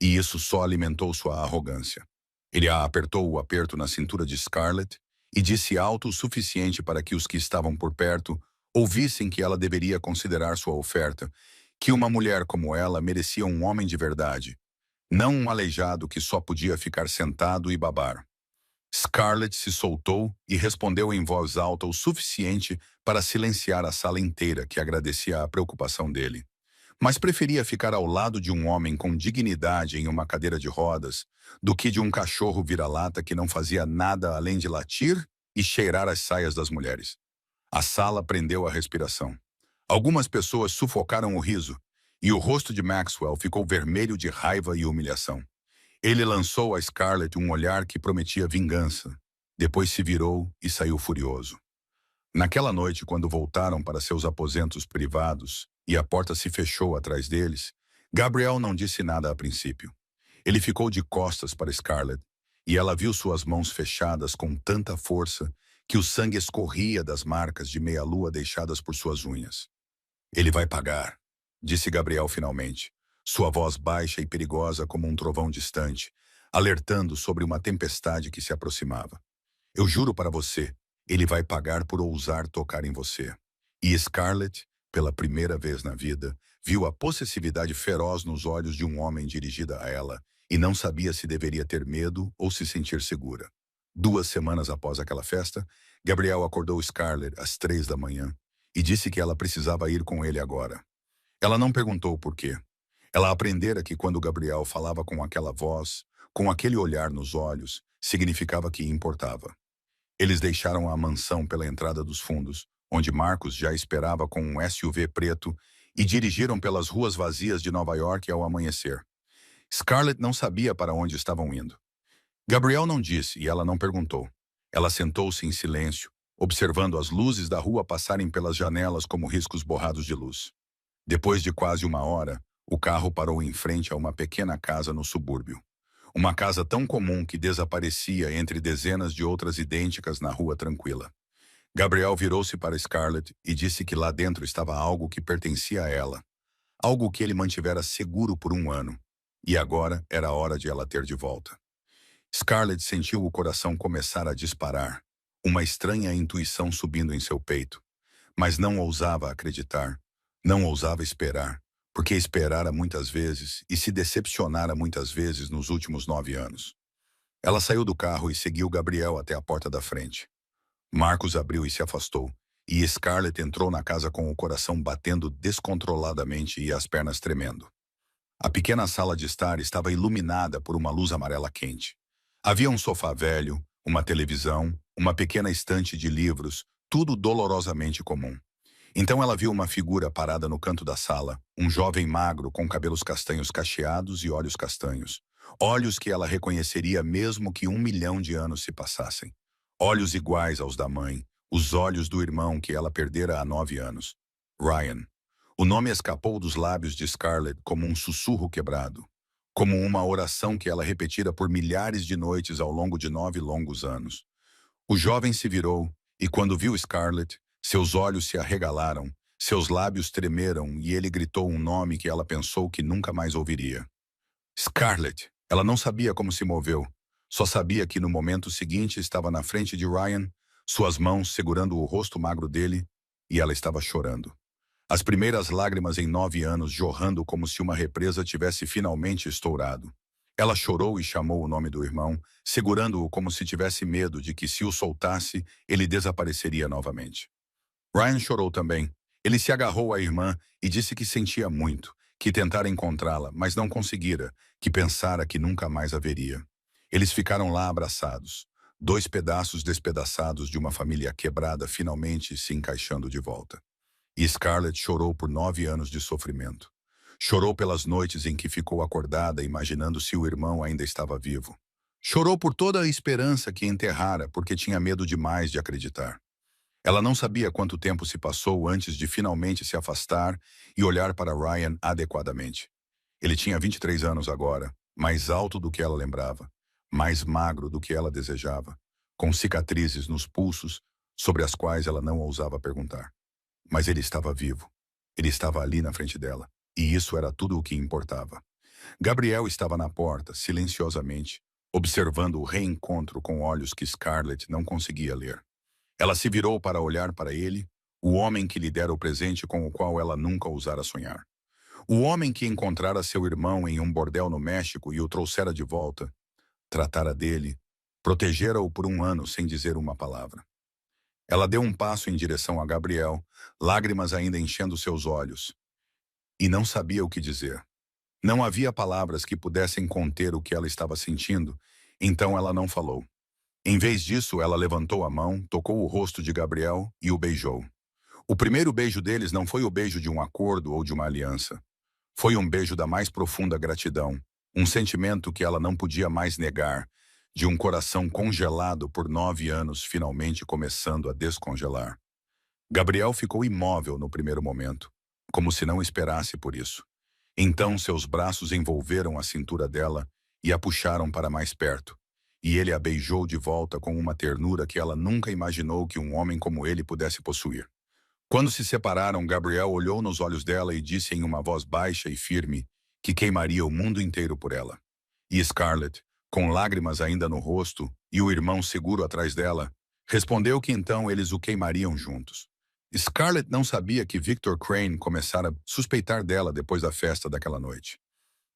e isso só alimentou sua arrogância. Ele a apertou o aperto na cintura de Scarlett e disse alto o suficiente para que os que estavam por perto ouvissem que ela deveria considerar sua oferta, que uma mulher como ela merecia um homem de verdade, não um aleijado que só podia ficar sentado e babar. Scarlett se soltou e respondeu em voz alta o suficiente para silenciar a sala inteira que agradecia a preocupação dele. Mas preferia ficar ao lado de um homem com dignidade em uma cadeira de rodas do que de um cachorro vira-lata que não fazia nada além de latir e cheirar as saias das mulheres. A sala prendeu a respiração. Algumas pessoas sufocaram o riso, e o rosto de Maxwell ficou vermelho de raiva e humilhação. Ele lançou a Scarlett um olhar que prometia vingança. Depois se virou e saiu furioso. Naquela noite, quando voltaram para seus aposentos privados e a porta se fechou atrás deles, Gabriel não disse nada a princípio. Ele ficou de costas para Scarlett, e ela viu suas mãos fechadas com tanta força que o sangue escorria das marcas de meia-lua deixadas por suas unhas. Ele vai pagar, disse Gabriel finalmente, sua voz baixa e perigosa como um trovão distante, alertando sobre uma tempestade que se aproximava. Eu juro para você, ele vai pagar por ousar tocar em você. E Scarlett, pela primeira vez na vida, viu a possessividade feroz nos olhos de um homem dirigida a ela e não sabia se deveria ter medo ou se sentir segura. 2 semanas após aquela festa, Gabriel acordou Scarlett às 3 da manhã e disse que ela precisava ir com ele agora. Ela não perguntou por quê. Ela aprendera que quando Gabriel falava com aquela voz, com aquele olhar nos olhos, significava que importava. Eles deixaram a mansão pela entrada dos fundos, onde Marcos já esperava com um SUV preto, e dirigiram pelas ruas vazias de Nova York ao amanhecer. Scarlett não sabia para onde estavam indo. Gabriel não disse e ela não perguntou. Ela sentou-se em silêncio, observando as luzes da rua passarem pelas janelas como riscos borrados de luz. Depois de quase 1 hora, o carro parou em frente a uma pequena casa no subúrbio. Uma casa tão comum que desaparecia entre dezenas de outras idênticas na rua tranquila. Gabriel virou-se para Scarlett e disse que lá dentro estava algo que pertencia a ela. Algo que ele mantivera seguro por 1 ano. E agora era a hora de ela ter de volta. Scarlett sentiu o coração começar a disparar, uma estranha intuição subindo em seu peito. Mas não ousava acreditar, não ousava esperar, porque esperara muitas vezes e se decepcionara muitas vezes nos últimos 9 anos. Ela saiu do carro e seguiu Gabriel até a porta da frente. Marcos abriu e se afastou, e Scarlett entrou na casa com o coração batendo descontroladamente e as pernas tremendo. A pequena sala de estar estava iluminada por uma luz amarela quente. Havia um sofá velho, uma televisão, uma pequena estante de livros, tudo dolorosamente comum. Então ela viu uma figura parada no canto da sala, um jovem magro com cabelos castanhos cacheados e olhos castanhos. Olhos que ela reconheceria mesmo que 1 milhão de anos se passassem. Olhos iguais aos da mãe, os olhos do irmão que ela perdera há 9 anos. Ryan. O nome escapou dos lábios de Scarlett como um sussurro quebrado, como uma oração que ela repetira por milhares de noites ao longo de 9 longos anos. O jovem se virou E quando viu Scarlett, seus olhos se arregalaram, seus lábios tremeram e ele gritou um nome que ela pensou que nunca mais ouviria. Scarlett! Ela não sabia como se moveu. Só sabia que no momento seguinte estava na frente de Ryan, suas mãos segurando o rosto magro dele, e ela estava chorando. As primeiras lágrimas em 9 anos jorrando como se uma represa tivesse finalmente estourado. Ela chorou e chamou o nome do irmão, segurando-o como se tivesse medo de que, se o soltasse, ele desapareceria novamente. Ryan chorou também. Ele se agarrou à irmã e disse que sentia muito, que tentara encontrá-la, mas não conseguira, que pensara que nunca mais a veria. Eles ficaram lá abraçados, dois pedaços despedaçados de uma família quebrada finalmente se encaixando de volta. E Scarlett chorou por 9 anos de sofrimento. Chorou pelas noites em que ficou acordada imaginando se o irmão ainda estava vivo. Chorou por toda a esperança que enterrara porque tinha medo demais de acreditar. Ela não sabia quanto tempo se passou antes de finalmente se afastar e olhar para Ryan adequadamente. Ele tinha 23 anos agora, mais alto do que ela lembrava, mais magro do que ela desejava, com cicatrizes nos pulsos sobre as quais ela não ousava perguntar. Mas ele estava vivo. Ele estava ali na frente dela, e isso era tudo o que importava. Gabriel estava na porta, silenciosamente, observando o reencontro com olhos que Scarlett não conseguia ler. Ela se virou para olhar para ele, o homem que lhe dera o presente com o qual ela nunca ousara sonhar. O homem que encontrara seu irmão em um bordel no México e o trouxera de volta, tratara dele, protegera-o por 1 ano sem dizer uma palavra. Ela deu um passo em direção a Gabriel, lágrimas ainda enchendo seus olhos, e não sabia o que dizer. Não havia palavras que pudessem conter o que ela estava sentindo, então ela não falou. Em vez disso, ela levantou a mão, tocou o rosto de Gabriel e o beijou. O primeiro beijo deles não foi o beijo de um acordo ou de uma aliança. Foi um beijo da mais profunda gratidão, um sentimento que ela não podia mais negar, de um coração congelado por 9 anos finalmente começando a descongelar. Gabriel ficou imóvel no primeiro momento, como se não esperasse por isso. Então seus braços envolveram a cintura dela e a puxaram para mais perto, e ele a beijou de volta com uma ternura que ela nunca imaginou que um homem como ele pudesse possuir. Quando se separaram, Gabriel olhou nos olhos dela e disse em uma voz baixa e firme que queimaria o mundo inteiro por ela. E Scarlett, com lágrimas ainda no rosto e o irmão seguro atrás dela, respondeu que então eles o queimariam juntos. Scarlett não sabia que Victor Crane começara a suspeitar dela depois da festa daquela noite.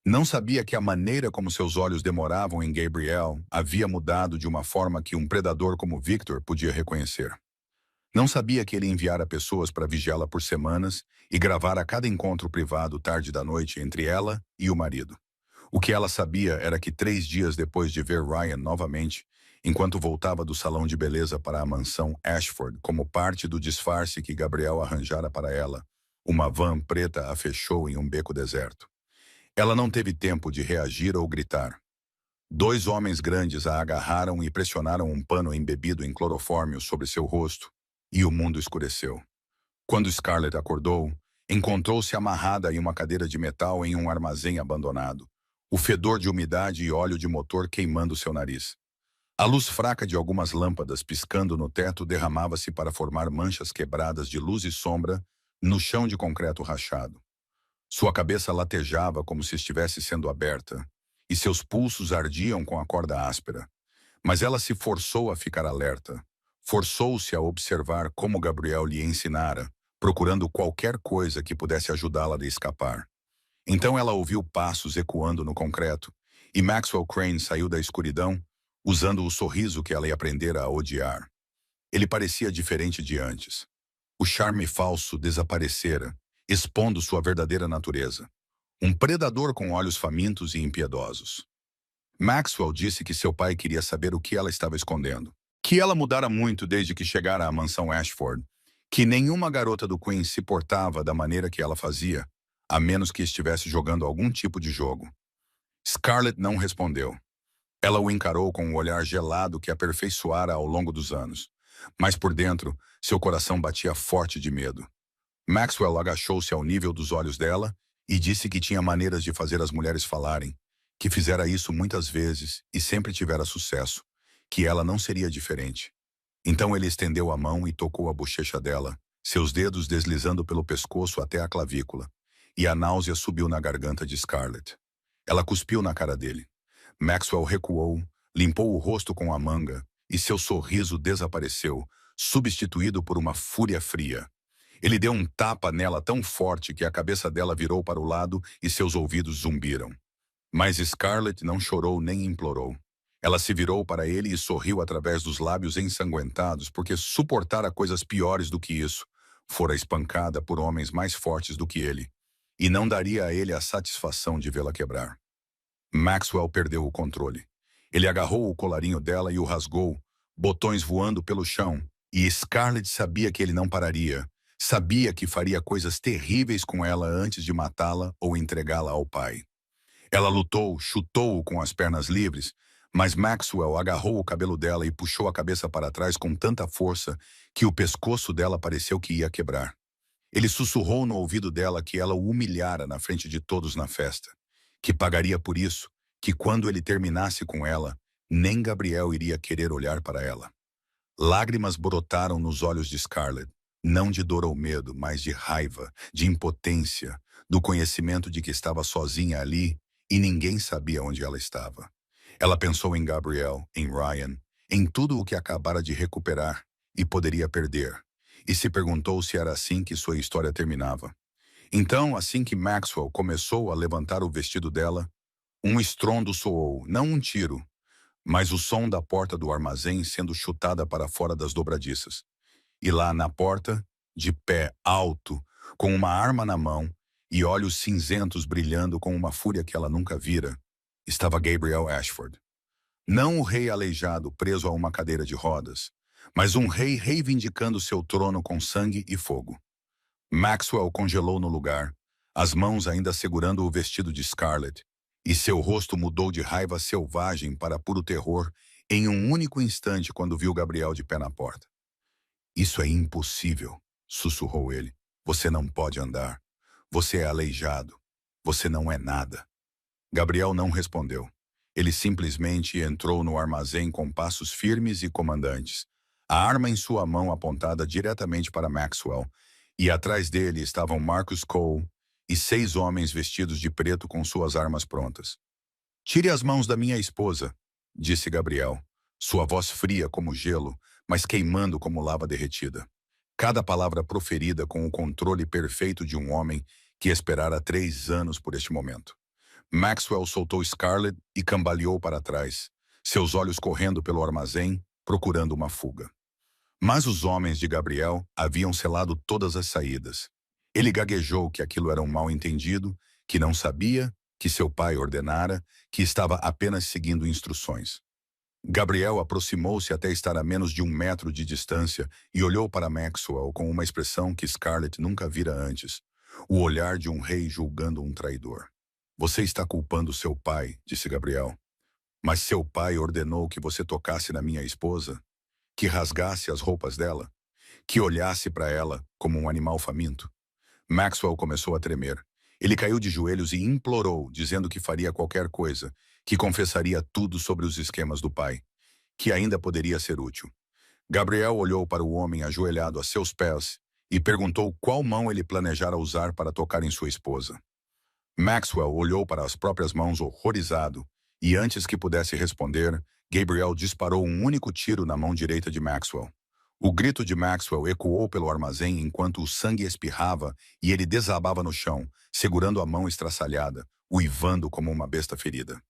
Não sabia que a maneira como seus olhos demoravam em Gabriel havia mudado de uma forma que um predador como Victor podia reconhecer. Não sabia que ele enviara pessoas para vigiá-la por semanas e gravara cada encontro privado tarde da noite entre ela e o marido. O que ela sabia era que 3 dias depois de ver Ryan novamente, enquanto voltava do salão de beleza para a mansão Ashford como parte do disfarce que Gabriel arranjara para ela, uma van preta a fechou em um beco deserto. Ela não teve tempo de reagir ou gritar. 2 homens grandes a agarraram e pressionaram um pano embebido em clorofórmio sobre seu rosto, e o mundo escureceu. Quando Scarlett acordou, encontrou-se amarrada em uma cadeira de metal em um armazém abandonado, o fedor de umidade e óleo de motor queimando seu nariz. A luz fraca de algumas lâmpadas piscando no teto derramava-se para formar manchas quebradas de luz e sombra no chão de concreto rachado. Sua cabeça latejava como se estivesse sendo aberta, e seus pulsos ardiam com a corda áspera. Mas ela se forçou a ficar alerta. Forçou-se a observar como Gabriel lhe ensinara, procurando qualquer coisa que pudesse ajudá-la a escapar. Então ela ouviu passos ecoando no concreto, e Maxwell Crane saiu da escuridão, usando o sorriso que ela aprendera a odiar. Ele parecia diferente de antes. O charme falso desaparecera, expondo sua verdadeira natureza. Um predador com olhos famintos e impiedosos. Maxwell disse que seu pai queria saber o que ela estava escondendo. Que ela mudara muito desde que chegara à mansão Ashford. Que nenhuma garota do Queen se portava da maneira que ela fazia, a menos que estivesse jogando algum tipo de jogo. Scarlett não respondeu. Ela o encarou com um olhar gelado que aperfeiçoara ao longo dos anos. Mas por dentro, seu coração batia forte de medo. Maxwell agachou-se ao nível dos olhos dela e disse que tinha maneiras de fazer as mulheres falarem, que fizera isso muitas vezes e sempre tivera sucesso, que ela não seria diferente. Então ele estendeu a mão e tocou a bochecha dela, seus dedos deslizando pelo pescoço até a clavícula, e a náusea subiu na garganta de Scarlett. Ela cuspiu na cara dele. Maxwell recuou, limpou o rosto com a manga, e seu sorriso desapareceu, substituído por uma fúria fria. Ele deu um tapa nela tão forte que a cabeça dela virou para o lado e seus ouvidos zumbiram. Mas Scarlett não chorou nem implorou. Ela se virou para ele e sorriu através dos lábios ensanguentados, porque suportara coisas piores do que isso. Fora espancada por homens mais fortes do que ele, e não daria a ele a satisfação de vê-la quebrar. Maxwell perdeu o controle. Ele agarrou o colarinho dela e o rasgou, botões voando pelo chão, e Scarlett sabia que ele não pararia. Sabia que faria coisas terríveis com ela antes de matá-la ou entregá-la ao pai. Ela lutou, chutou-o com as pernas livres, mas Maxwell agarrou o cabelo dela e puxou a cabeça para trás com tanta força que o pescoço dela pareceu que ia quebrar. Ele sussurrou no ouvido dela que ela o humilhara na frente de todos na festa, que pagaria por isso, que quando ele terminasse com ela, nem Gabriel iria querer olhar para ela. Lágrimas brotaram nos olhos de Scarlett, não de dor ou medo, mas de raiva, de impotência, do conhecimento de que estava sozinha ali e ninguém sabia onde ela estava. Ela pensou em Gabriel, em Ryan, em tudo o que acabara de recuperar e poderia perder, e se perguntou se era assim que sua história terminava. Então, assim que Maxwell começou a levantar o vestido dela, um estrondo soou, não um tiro, mas o som da porta do armazém sendo chutada para fora das dobradiças. E lá na porta, de pé alto, com uma arma na mão e olhos cinzentos brilhando com uma fúria que ela nunca vira, estava Gabriel Ashford. Não o rei aleijado preso a uma cadeira de rodas, mas um rei reivindicando seu trono com sangue e fogo. Maxwell congelou no lugar, as mãos ainda segurando o vestido de Scarlett, e seu rosto mudou de raiva selvagem para puro terror em um único instante quando viu Gabriel de pé na porta. "Isso é impossível", sussurrou ele. "Você não pode andar. Você é aleijado. Você não é nada." Gabriel não respondeu. Ele simplesmente entrou no armazém com passos firmes e comandantes, a arma em sua mão apontada diretamente para Maxwell, e atrás dele estavam Marcus Cole e 6 homens vestidos de preto com suas armas prontas. "Tire as mãos da minha esposa", disse Gabriel, sua voz fria como gelo, mas queimando como lava derretida. Cada palavra proferida com o controle perfeito de um homem que esperara 3 anos por este momento. Maxwell soltou Scarlett e cambaleou para trás, seus olhos correndo pelo armazém, procurando uma fuga. Mas os homens de Gabriel haviam selado todas as saídas. Ele gaguejou que aquilo era um mal-entendido, que não sabia, que seu pai ordenara, que estava apenas seguindo instruções. Gabriel aproximou-se até estar a menos de 1 metro de distância e olhou para Maxwell com uma expressão que Scarlett nunca vira antes, o olhar de um rei julgando um traidor. "Você está culpando seu pai", disse Gabriel. "Mas seu pai ordenou que você tocasse na minha esposa? Que rasgasse as roupas dela? Que olhasse para ela como um animal faminto?" Maxwell começou a tremer. Ele caiu de joelhos e implorou, dizendo que faria qualquer coisa, que confessaria tudo sobre os esquemas do pai, que ainda poderia ser útil. Gabriel olhou para o homem ajoelhado a seus pés e perguntou qual mão ele planejara usar para tocar em sua esposa. Maxwell olhou para as próprias mãos horrorizado, e antes que pudesse responder, Gabriel disparou um único tiro na mão direita de Maxwell. O grito de Maxwell ecoou pelo armazém enquanto o sangue espirrava e ele desabava no chão, segurando a mão estraçalhada, uivando como uma besta ferida.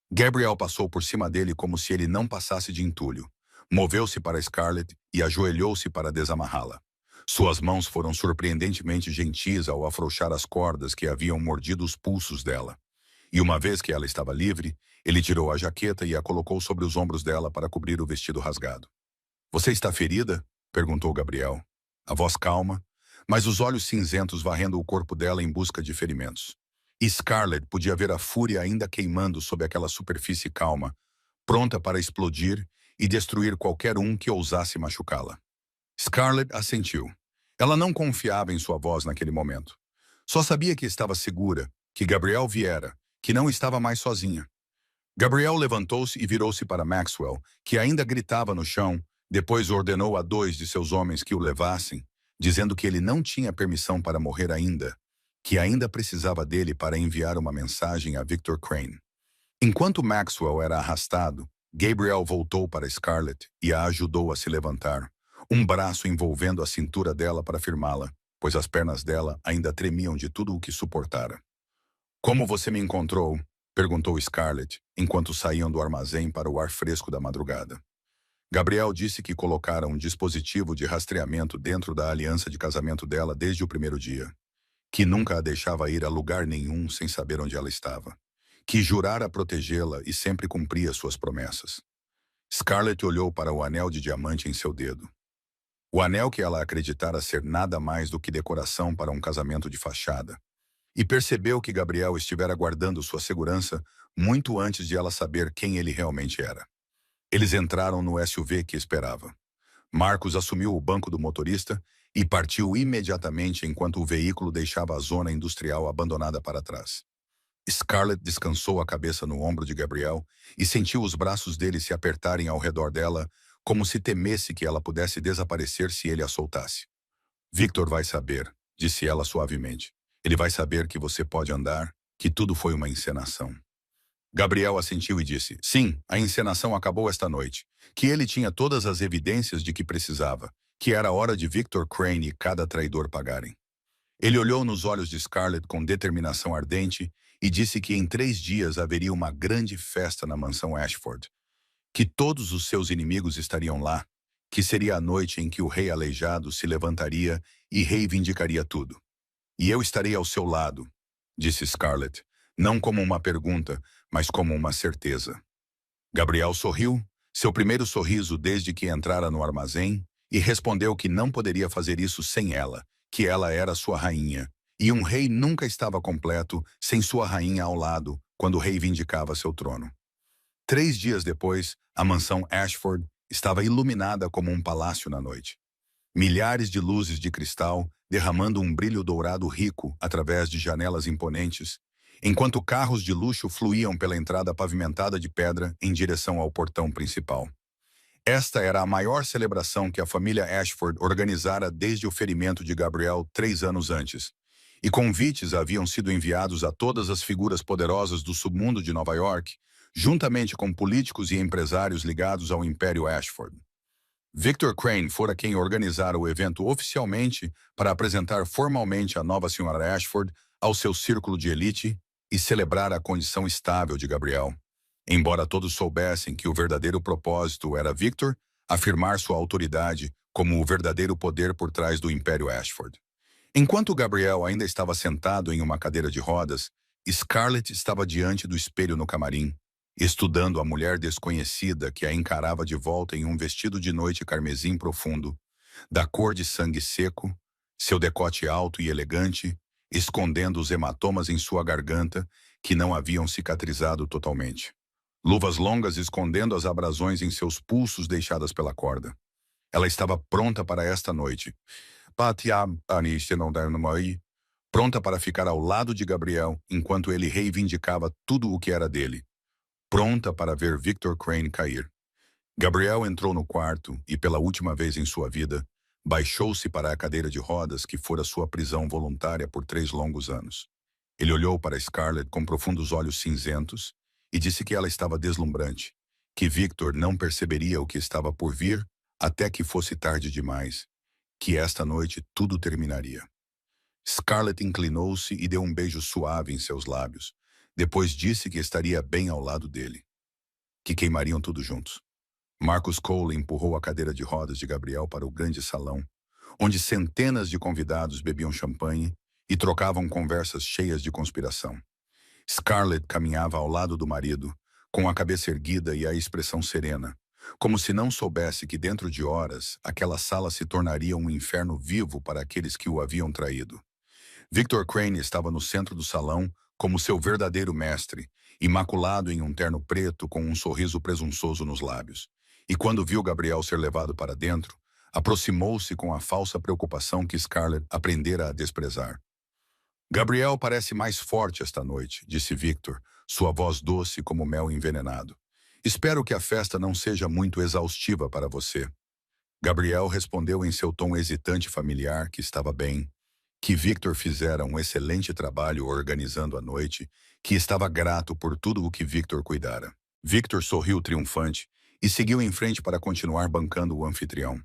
Gabriel passou por cima dele como se ele não passasse de entulho. Moveu-se para Scarlett e ajoelhou-se para desamarrá-la. Suas mãos foram surpreendentemente gentis ao afrouxar as cordas que haviam mordido os pulsos dela. E uma vez que ela estava livre, ele tirou a jaqueta e a colocou sobre os ombros dela para cobrir o vestido rasgado. "Você está ferida?" perguntou Gabriel. A voz calma, mas os olhos cinzentos varrendo o corpo dela em busca de ferimentos. E Scarlett podia ver a fúria ainda queimando sob aquela superfície calma, pronta para explodir e destruir qualquer um que ousasse machucá-la. Scarlett assentiu. Ela não confiava em sua voz naquele momento. Só sabia que estava segura, que Gabriel viera, que não estava mais sozinha. Gabriel levantou-se e virou-se para Maxwell, que ainda gritava no chão, Depois ordenou a 2 de seus homens que o levassem, dizendo que ele não tinha permissão para morrer ainda, que ainda precisava dele para enviar uma mensagem a Victor Crane. Enquanto Maxwell era arrastado, Gabriel voltou para Scarlett e a ajudou a se levantar, um braço envolvendo a cintura dela para firmá-la, pois as pernas dela ainda tremiam de tudo o que suportara. "Como você me encontrou?" perguntou Scarlett, enquanto saíam do armazém para o ar fresco da madrugada. Gabriel disse que colocara um dispositivo de rastreamento dentro da aliança de casamento dela desde o primeiro dia, que nunca a deixava ir a lugar nenhum sem saber onde ela estava, que jurara protegê-la e sempre cumpria suas promessas. Scarlett olhou para o anel de diamante em seu dedo. O anel que ela acreditara ser nada mais do que decoração para um casamento de fachada, e percebeu que Gabriel estivera guardando sua segurança muito antes de ela saber quem ele realmente era. Eles entraram no SUV que esperava. Marcos assumiu o banco do motorista e partiu imediatamente enquanto o veículo deixava a zona industrial abandonada para trás. Scarlett descansou a cabeça no ombro de Gabriel e sentiu os braços dele se apertarem ao redor dela, como se temesse que ela pudesse desaparecer se ele a soltasse. "Victor vai saber", disse ela suavemente. "Ele vai saber que você pode andar, que tudo foi uma encenação." Gabriel assentiu e disse, sim, a encenação acabou esta noite, que ele tinha todas as evidências de que precisava, que era hora de Victor Crane e cada traidor pagarem. Ele olhou nos olhos de Scarlett com determinação ardente e disse que em 3 dias haveria uma grande festa na mansão Ashford, que todos os seus inimigos estariam lá, que seria a noite em que o rei aleijado se levantaria e reivindicaria tudo. "E eu estarei ao seu lado", disse Scarlett, não como uma pergunta, mas como uma certeza. Gabriel sorriu, seu primeiro sorriso desde que entrara no armazém, e respondeu que não poderia fazer isso sem ela, que ela era sua rainha, e um rei nunca estava completo sem sua rainha ao lado quando reivindicava seu trono. 3 dias depois, a mansão Ashford estava iluminada como um palácio na noite. Milhares de luzes de cristal derramando um brilho dourado rico através de janelas imponentes, enquanto carros de luxo fluíam pela entrada pavimentada de pedra em direção ao portão principal. Esta era a maior celebração que a família Ashford organizara desde o ferimento de Gabriel 3 anos antes, e convites haviam sido enviados a todas as figuras poderosas do submundo de Nova York, juntamente com políticos e empresários ligados ao Império Ashford. Victor Crane fora quem organizara o evento oficialmente para apresentar formalmente a nova senhora Ashford ao seu círculo de elite e celebrar a condição estável de Gabriel. Embora todos soubessem que o verdadeiro propósito era Victor afirmar sua autoridade como o verdadeiro poder por trás do Império Ashford. Enquanto Gabriel ainda estava sentado em uma cadeira de rodas, Scarlett estava diante do espelho no camarim, estudando a mulher desconhecida que a encarava de volta em um vestido de noite carmesim profundo, da cor de sangue seco, seu decote alto e elegante, escondendo os hematomas em sua garganta que não haviam cicatrizado totalmente. Luvas longas escondendo as abrasões em seus pulsos deixadas pela corda. Ela estava pronta para esta noite. Pronta para ficar ao lado de Gabriel enquanto ele reivindicava tudo o que era dele. Pronta para ver Victor Crane cair. Gabriel entrou no quarto e, pela última vez em sua vida, baixou-se para a cadeira de rodas que fora sua prisão voluntária por 3 longos anos. Ele olhou para Scarlett com profundos olhos cinzentos e disse que ela estava deslumbrante, que Victor não perceberia o que estava por vir até que fosse tarde demais, que esta noite tudo terminaria. Scarlett inclinou-se e deu um beijo suave em seus lábios. Depois disse que estaria bem ao lado dele, que queimariam tudo juntos. Marcus Cole empurrou a cadeira de rodas de Gabriel para o grande salão, onde centenas de convidados bebiam champanhe e trocavam conversas cheias de conspiração. Scarlett caminhava ao lado do marido, com a cabeça erguida e a expressão serena, como se não soubesse que dentro de horas aquela sala se tornaria um inferno vivo para aqueles que o haviam traído. Victor Crane estava no centro do salão como seu verdadeiro mestre, imaculado em um terno preto com um sorriso presunçoso nos lábios. E quando viu Gabriel ser levado para dentro, aproximou-se com a falsa preocupação que Scarlett aprendera a desprezar. "Gabriel parece mais forte esta noite", disse Victor, sua voz doce como mel envenenado. "Espero que a festa não seja muito exaustiva para você." Gabriel respondeu em seu tom hesitante e familiar que estava bem, que Victor fizera um excelente trabalho organizando a noite, que estava grato por tudo o que Victor cuidara. Victor sorriu triunfante e seguiu em frente para continuar bancando o anfitrião.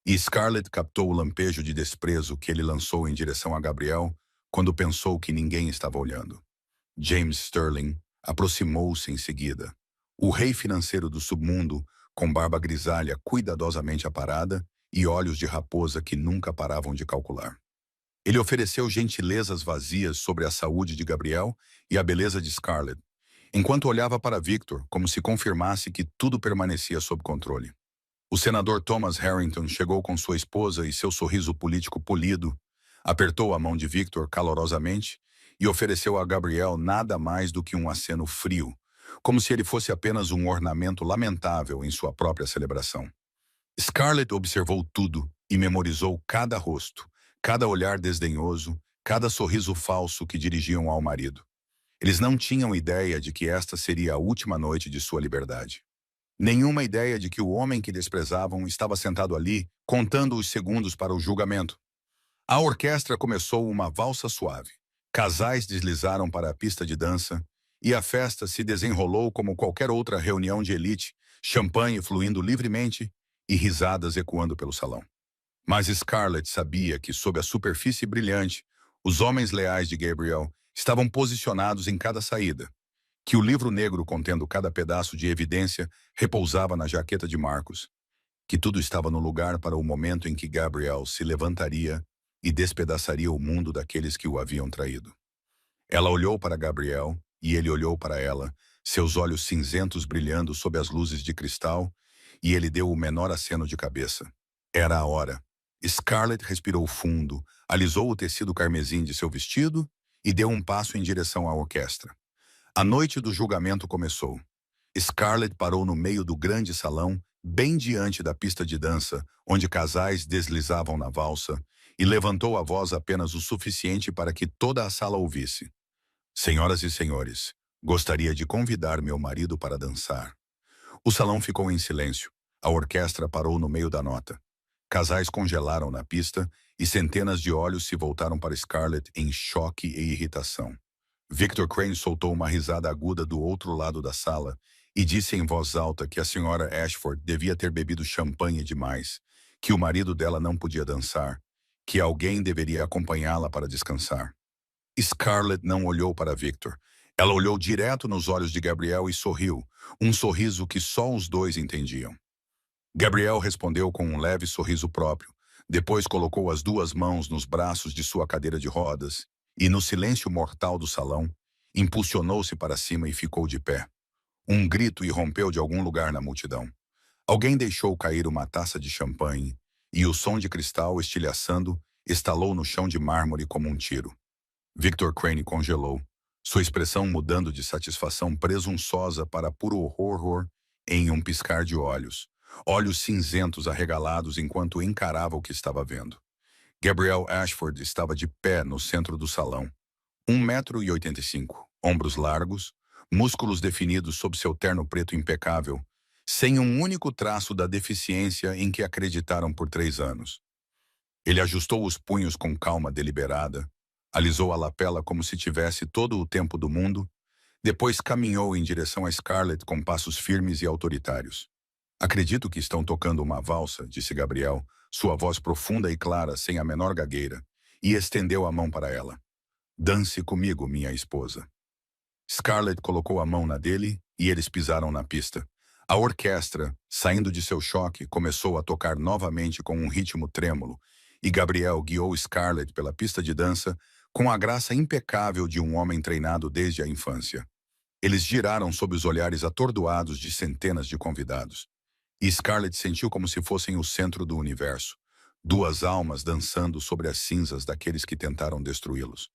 E Scarlett captou o lampejo de desprezo que ele lançou em direção a Gabriel quando pensou que ninguém estava olhando. James Sterling aproximou-se em seguida. O rei financeiro do submundo, com barba grisalha cuidadosamente aparada e olhos de raposa que nunca paravam de calcular. Ele ofereceu gentilezas vazias sobre a saúde de Gabriel e a beleza de Scarlett, enquanto olhava para Victor como se confirmasse que tudo permanecia sob controle. O senador Thomas Harrington chegou com sua esposa e seu sorriso político polido, apertou a mão de Victor calorosamente e ofereceu a Gabriel nada mais do que um aceno frio, como se ele fosse apenas um ornamento lamentável em sua própria celebração. Scarlett observou tudo e memorizou cada rosto, cada olhar desdenhoso, cada sorriso falso que dirigiam ao marido. Eles não tinham ideia de que esta seria a última noite de sua liberdade. Nenhuma ideia de que o homem que desprezavam estava sentado ali, contando os segundos para o julgamento. A orquestra começou uma valsa suave. Casais deslizaram para a pista de dança e a festa se desenrolou como qualquer outra reunião de elite, champanhe fluindo livremente e risadas ecoando pelo salão. Mas Scarlett sabia que, sob a superfície brilhante, os homens leais de Gabriel estavam posicionados em cada saída, que o livro negro contendo cada pedaço de evidência repousava na jaqueta de Marcos, que tudo estava no lugar para o momento em que Gabriel se levantaria e despedaçaria o mundo daqueles que o haviam traído. Ela olhou para Gabriel e ele olhou para ela, seus olhos cinzentos brilhando sob as luzes de cristal, e ele deu o menor aceno de cabeça. Era a hora. Scarlett respirou fundo, alisou o tecido carmesim de seu vestido e deu um passo em direção à orquestra. A noite do julgamento começou. Scarlett parou no meio do grande salão, bem diante da pista de dança, onde casais deslizavam na valsa, e levantou a voz apenas o suficiente para que toda a sala ouvisse. Senhoras e senhores, gostaria de convidar meu marido para dançar. O salão ficou em silêncio. A orquestra parou no meio da nota. Casais congelaram na pista e centenas de olhos se voltaram para Scarlett em choque e irritação. Victor Crane soltou uma risada aguda do outro lado da sala e disse em voz alta que a senhora Ashford devia ter bebido champanhe demais, que o marido dela não podia dançar, que alguém deveria acompanhá-la para descansar. Scarlett não olhou para Victor. Ela olhou direto nos olhos de Gabriel e sorriu, um sorriso que só os dois entendiam. Gabriel respondeu com um leve sorriso próprio, depois colocou as duas mãos nos braços de sua cadeira de rodas e, no silêncio mortal do salão, impulsionou-se para cima e ficou de pé. Um grito irrompeu de algum lugar na multidão. Alguém deixou cair uma taça de champanhe e o som de cristal estilhaçando estalou no chão de mármore como um tiro. Victor Crane congelou, sua expressão mudando de satisfação presunçosa para puro horror em um piscar de olhos. Olhos cinzentos arregalados enquanto encarava o que estava vendo. Gabriel Ashford estava de pé no centro do salão. 1,85 m, ombros largos, músculos definidos sob seu terno preto impecável, sem um único traço da deficiência em que acreditaram por 3 anos. Ele ajustou os punhos com calma deliberada, alisou a lapela como se tivesse todo o tempo do mundo, depois caminhou em direção a Scarlett com passos firmes e autoritários. Acredito que estão tocando uma valsa, disse Gabriel, sua voz profunda e clara, sem a menor gagueira, e estendeu a mão para ela. Dance comigo, minha esposa. Scarlett colocou a mão na dele e eles pisaram na pista. A orquestra, saindo de seu choque, começou a tocar novamente com um ritmo trêmulo, e Gabriel guiou Scarlett pela pista de dança com a graça impecável de um homem treinado desde a infância. Eles giraram sob os olhares atordoados de centenas de convidados. E Scarlett sentiu como se fossem o centro do universo, duas almas dançando sobre as cinzas daqueles que tentaram destruí-los.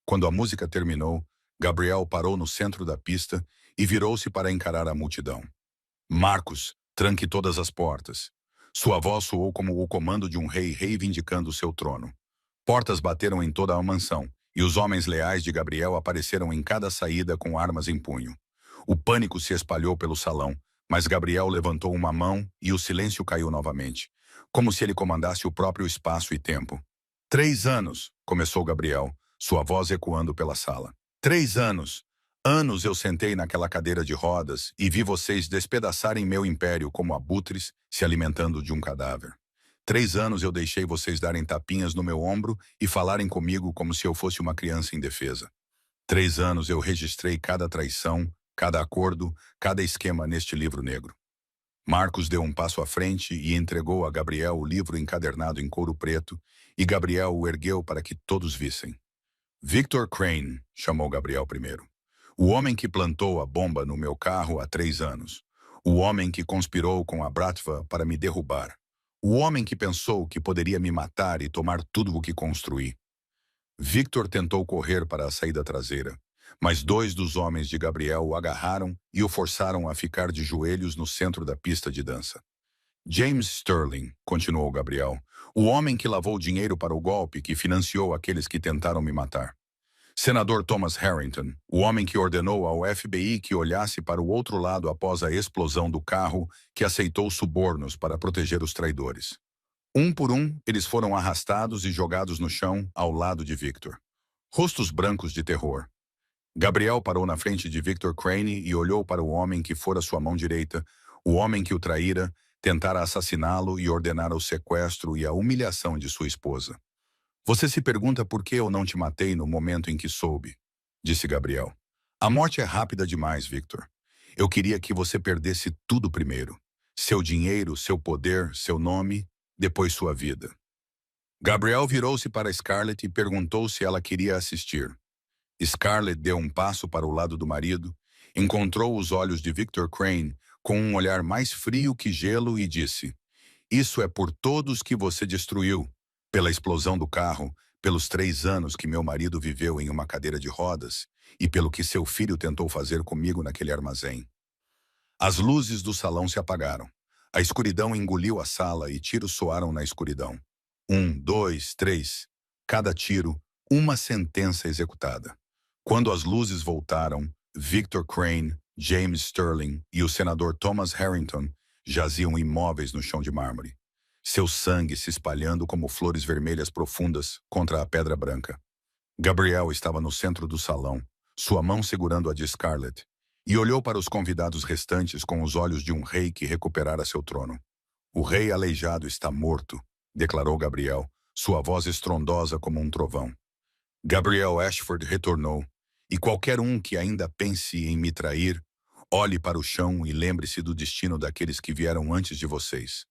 Quando a música terminou, Gabriel parou no centro da pista e virou-se para encarar a multidão. Marcos, tranque todas as portas. Sua voz soou como o comando de um rei reivindicando seu trono. Portas bateram em toda a mansão, e os homens leais de Gabriel apareceram em cada saída com armas em punho. O pânico se espalhou pelo salão, mas Gabriel levantou uma mão e o silêncio caiu novamente. como se ele comandasse o próprio espaço e tempo. 3 anos, começou Gabriel, sua voz ecoando pela sala. 3 anos. Anos eu sentei naquela cadeira de rodas e vi vocês despedaçarem meu império como abutres se alimentando de um cadáver. 3 anos eu deixei vocês darem tapinhas no meu ombro e falarem comigo como se eu fosse uma criança indefesa. 3 anos eu registrei cada traição, cada acordo, cada esquema neste livro negro. Marcos deu um passo à frente e entregou a Gabriel o livro encadernado em couro preto, e Gabriel o ergueu para que todos vissem. Victor Crane, chamou Gabriel primeiro. O homem que plantou a bomba no meu carro há 3 anos. O homem que conspirou com a Bratva para me derrubar. O homem que pensou que poderia me matar e tomar tudo o que construí. Victor tentou correr para a saída traseira, mas 2 dos homens de Gabriel o agarraram e o forçaram a ficar de joelhos no centro da pista de dança. James Sterling, continuou Gabriel, o homem que lavou dinheiro para o golpe que financiou aqueles que tentaram me matar. Senador Thomas Harrington, o homem que ordenou ao FBI que olhasse para o outro lado após a explosão do carro que aceitou subornos para proteger os traidores. Um por um, eles foram arrastados e jogados no chão ao lado de Victor. Rostos brancos de terror. Gabriel parou na frente de Victor Crane e olhou para o homem que fora sua mão direita, o homem que o traíra, tentara assassiná-lo e ordenara o sequestro e a humilhação de sua esposa. Você se pergunta por que eu não te matei no momento em que soube, disse Gabriel. A morte é rápida demais, Victor. Eu queria que você perdesse tudo primeiro. Seu dinheiro, seu poder, seu nome, depois sua vida. Gabriel virou-se para Scarlett e perguntou se ela queria assistir. Scarlett deu um passo para o lado do marido, encontrou os olhos de Victor Crane com um olhar mais frio que gelo e disse: Isso é por todos que você destruiu, pela explosão do carro, pelos 3 anos que meu marido viveu em uma cadeira de rodas e pelo que seu filho tentou fazer comigo naquele armazém. As luzes do salão se apagaram. A escuridão engoliu a sala e tiros soaram na escuridão. 1, 2, 3. Cada tiro, uma sentença executada. Quando as luzes voltaram, Victor Crane, James Sterling e o senador Thomas Harrington jaziam imóveis no chão de mármore. Seu sangue se espalhando como flores vermelhas profundas contra a pedra branca. Gabriel estava no centro do salão, sua mão segurando a de Scarlett, e olhou para os convidados restantes com os olhos de um rei que recuperara seu trono. O rei aleijado está morto, declarou Gabriel, sua voz estrondosa como um trovão. Gabriel Ashford retornou, e qualquer um que ainda pense em me trair, olhe para o chão e lembre-se do destino daqueles que vieram antes de vocês.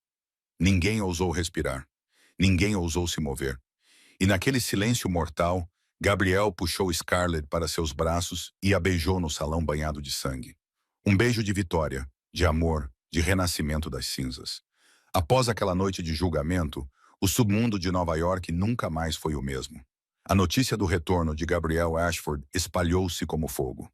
Ninguém ousou respirar, ninguém ousou se mover, e naquele silêncio mortal, Gabriel puxou Scarlett para seus braços e a beijou no salão banhado de sangue. Um beijo de vitória, de amor, de renascimento das cinzas. Após aquela noite de julgamento, o submundo de Nova York nunca mais foi o mesmo. A notícia do retorno de Gabriel Ashford espalhou-se como fogo.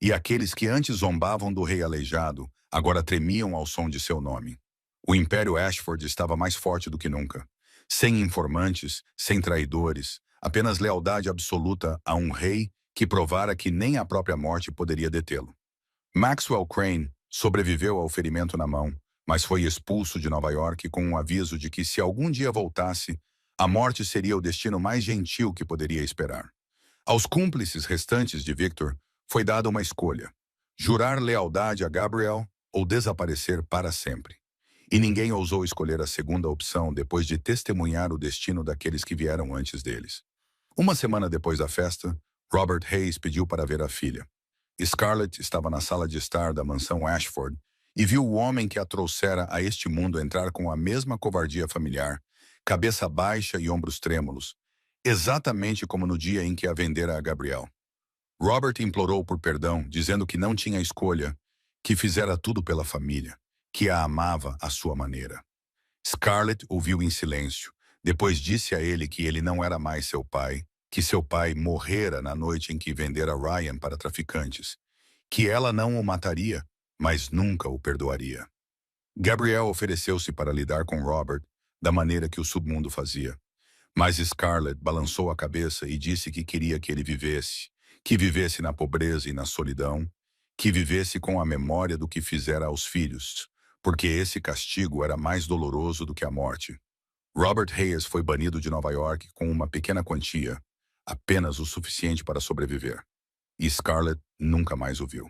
E aqueles que antes zombavam do rei aleijado, agora tremiam ao som de seu nome. O Império Ashford estava mais forte do que nunca. Sem informantes, sem traidores, apenas lealdade absoluta a um rei que provara que nem a própria morte poderia detê-lo. Maxwell Crane sobreviveu ao ferimento na mão, mas foi expulso de Nova York com um aviso de que se algum dia voltasse, a morte seria o destino mais gentil que poderia esperar. Aos cúmplices restantes de Victor foi dada uma escolha: jurar lealdade a Gabriel ou desaparecer para sempre. E ninguém ousou escolher a segunda opção depois de testemunhar o destino daqueles que vieram antes deles. Uma semana depois da festa, Robert Hayes pediu para ver a filha. Scarlett estava na sala de estar da mansão Ashford e viu o homem que a trouxera a este mundo entrar com a mesma covardia familiar, cabeça baixa e ombros trêmulos, exatamente como no dia em que a vendera a Gabriel. Robert implorou por perdão, dizendo que não tinha escolha, que fizera tudo pela família, que a amava à sua maneira. Scarlett ouviu em silêncio. Depois disse a ele que ele não era mais seu pai, que seu pai morrera na noite em que vendera Ryan para traficantes, que ela não o mataria, mas nunca o perdoaria. Gabriel ofereceu-se para lidar com Robert da maneira que o submundo fazia. Mas Scarlett balançou a cabeça e disse que queria que vivesse na pobreza e na solidão, que vivesse com a memória do que fizera aos filhos, porque esse castigo era mais doloroso do que a morte. Robert Hayes foi banido de Nova York com uma pequena quantia, apenas o suficiente para sobreviver. E Scarlett nunca mais o viu.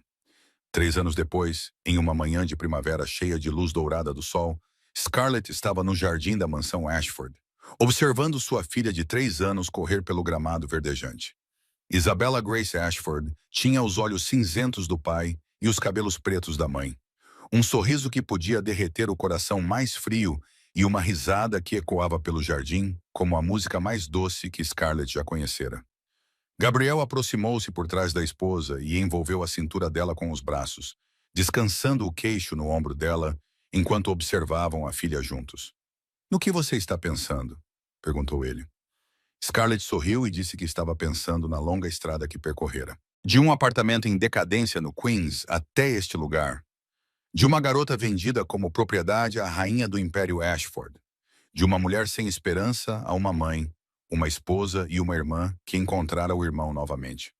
3 anos depois, em uma manhã de primavera cheia de luz dourada do sol, Scarlett estava no jardim da mansão Ashford, observando sua filha de 3 anos correr pelo gramado verdejante. Isabella Grace Ashford tinha os olhos cinzentos do pai e os cabelos pretos da mãe. Um sorriso que podia derreter o coração mais frio e uma risada que ecoava pelo jardim como a música mais doce que Scarlett já conhecera. Gabriel aproximou-se por trás da esposa e envolveu a cintura dela com os braços, descansando o queixo no ombro dela enquanto observavam a filha juntos. "No que você está pensando?" perguntou ele. Scarlett sorriu e disse que estava pensando na longa estrada que percorrera. De um apartamento em decadência no Queens até este lugar. De uma garota vendida como propriedade à rainha do Império Ashford. De uma mulher sem esperança a uma mãe, uma esposa e uma irmã que encontrara o irmão novamente.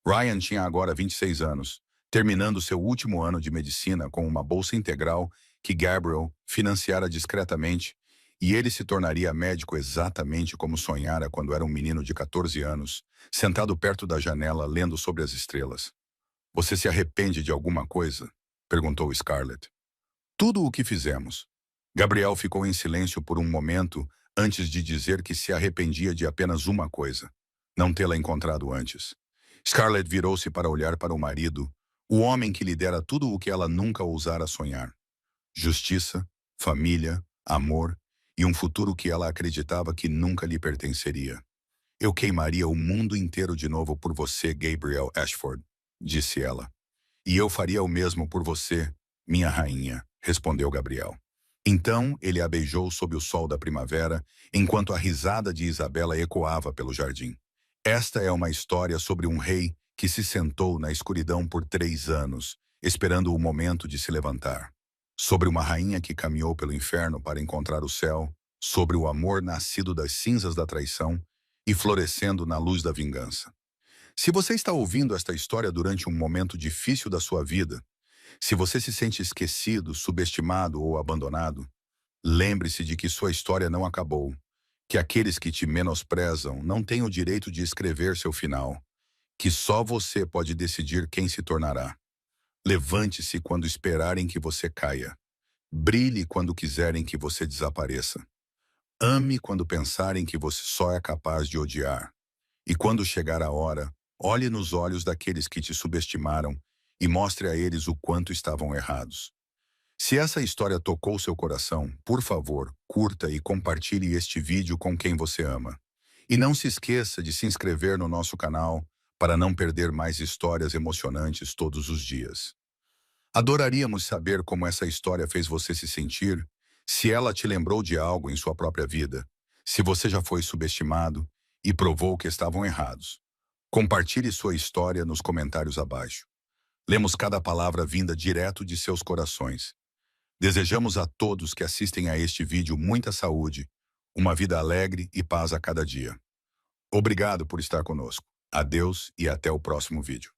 Ryan tinha agora 26 anos, terminando seu último ano de medicina com uma bolsa integral que Gabriel financiara discretamente, e ele se tornaria médico exatamente como sonhara quando era um menino de 14 anos, sentado perto da janela lendo sobre as estrelas. "Você se arrepende de alguma coisa?" perguntou Scarlett. "Tudo o que fizemos." Gabriel ficou em silêncio por um momento antes de dizer que se arrependia de apenas uma coisa: não tê-la encontrado antes. Scarlett virou-se para olhar para o marido, o homem que lhe dera tudo o que ela nunca ousara sonhar: justiça, família, amor e um futuro que ela acreditava que nunca lhe pertenceria. "Eu queimaria o mundo inteiro de novo por você, Gabriel Ashford", disse ela. "E eu faria o mesmo por você, minha rainha", respondeu Gabriel. Então ele a beijou sob o sol da primavera, enquanto a risada de Isabela ecoava pelo jardim. Esta é uma história sobre um rei que se sentou na escuridão por 3 anos, esperando o momento de se levantar. Sobre uma rainha que caminhou pelo inferno para encontrar o céu, sobre o amor nascido das cinzas da traição e florescendo na luz da vingança. Se você está ouvindo esta história durante um momento difícil da sua vida, se você se sente esquecido, subestimado ou abandonado, lembre-se de que sua história não acabou, que aqueles que te menosprezam não têm o direito de escrever seu final, que só você pode decidir quem se tornará. Levante-se quando esperarem que você caia. Brilhe quando quiserem que você desapareça. Ame quando pensarem que você só é capaz de odiar. E quando chegar a hora, olhe nos olhos daqueles que te subestimaram e mostre a eles o quanto estavam errados. Se essa história tocou seu coração, por favor, curta e compartilhe este vídeo com quem você ama. E não se esqueça de se inscrever no nosso canal para não perder mais histórias emocionantes todos os dias. Adoraríamos saber como essa história fez você se sentir, se ela te lembrou de algo em sua própria vida, se você já foi subestimado e provou que estavam errados. Compartilhe sua história nos comentários abaixo. Lemos cada palavra vinda direto de seus corações. Desejamos a todos que assistem a este vídeo muita saúde, uma vida alegre e paz a cada dia. Obrigado por estar conosco. Adeus e até o próximo vídeo.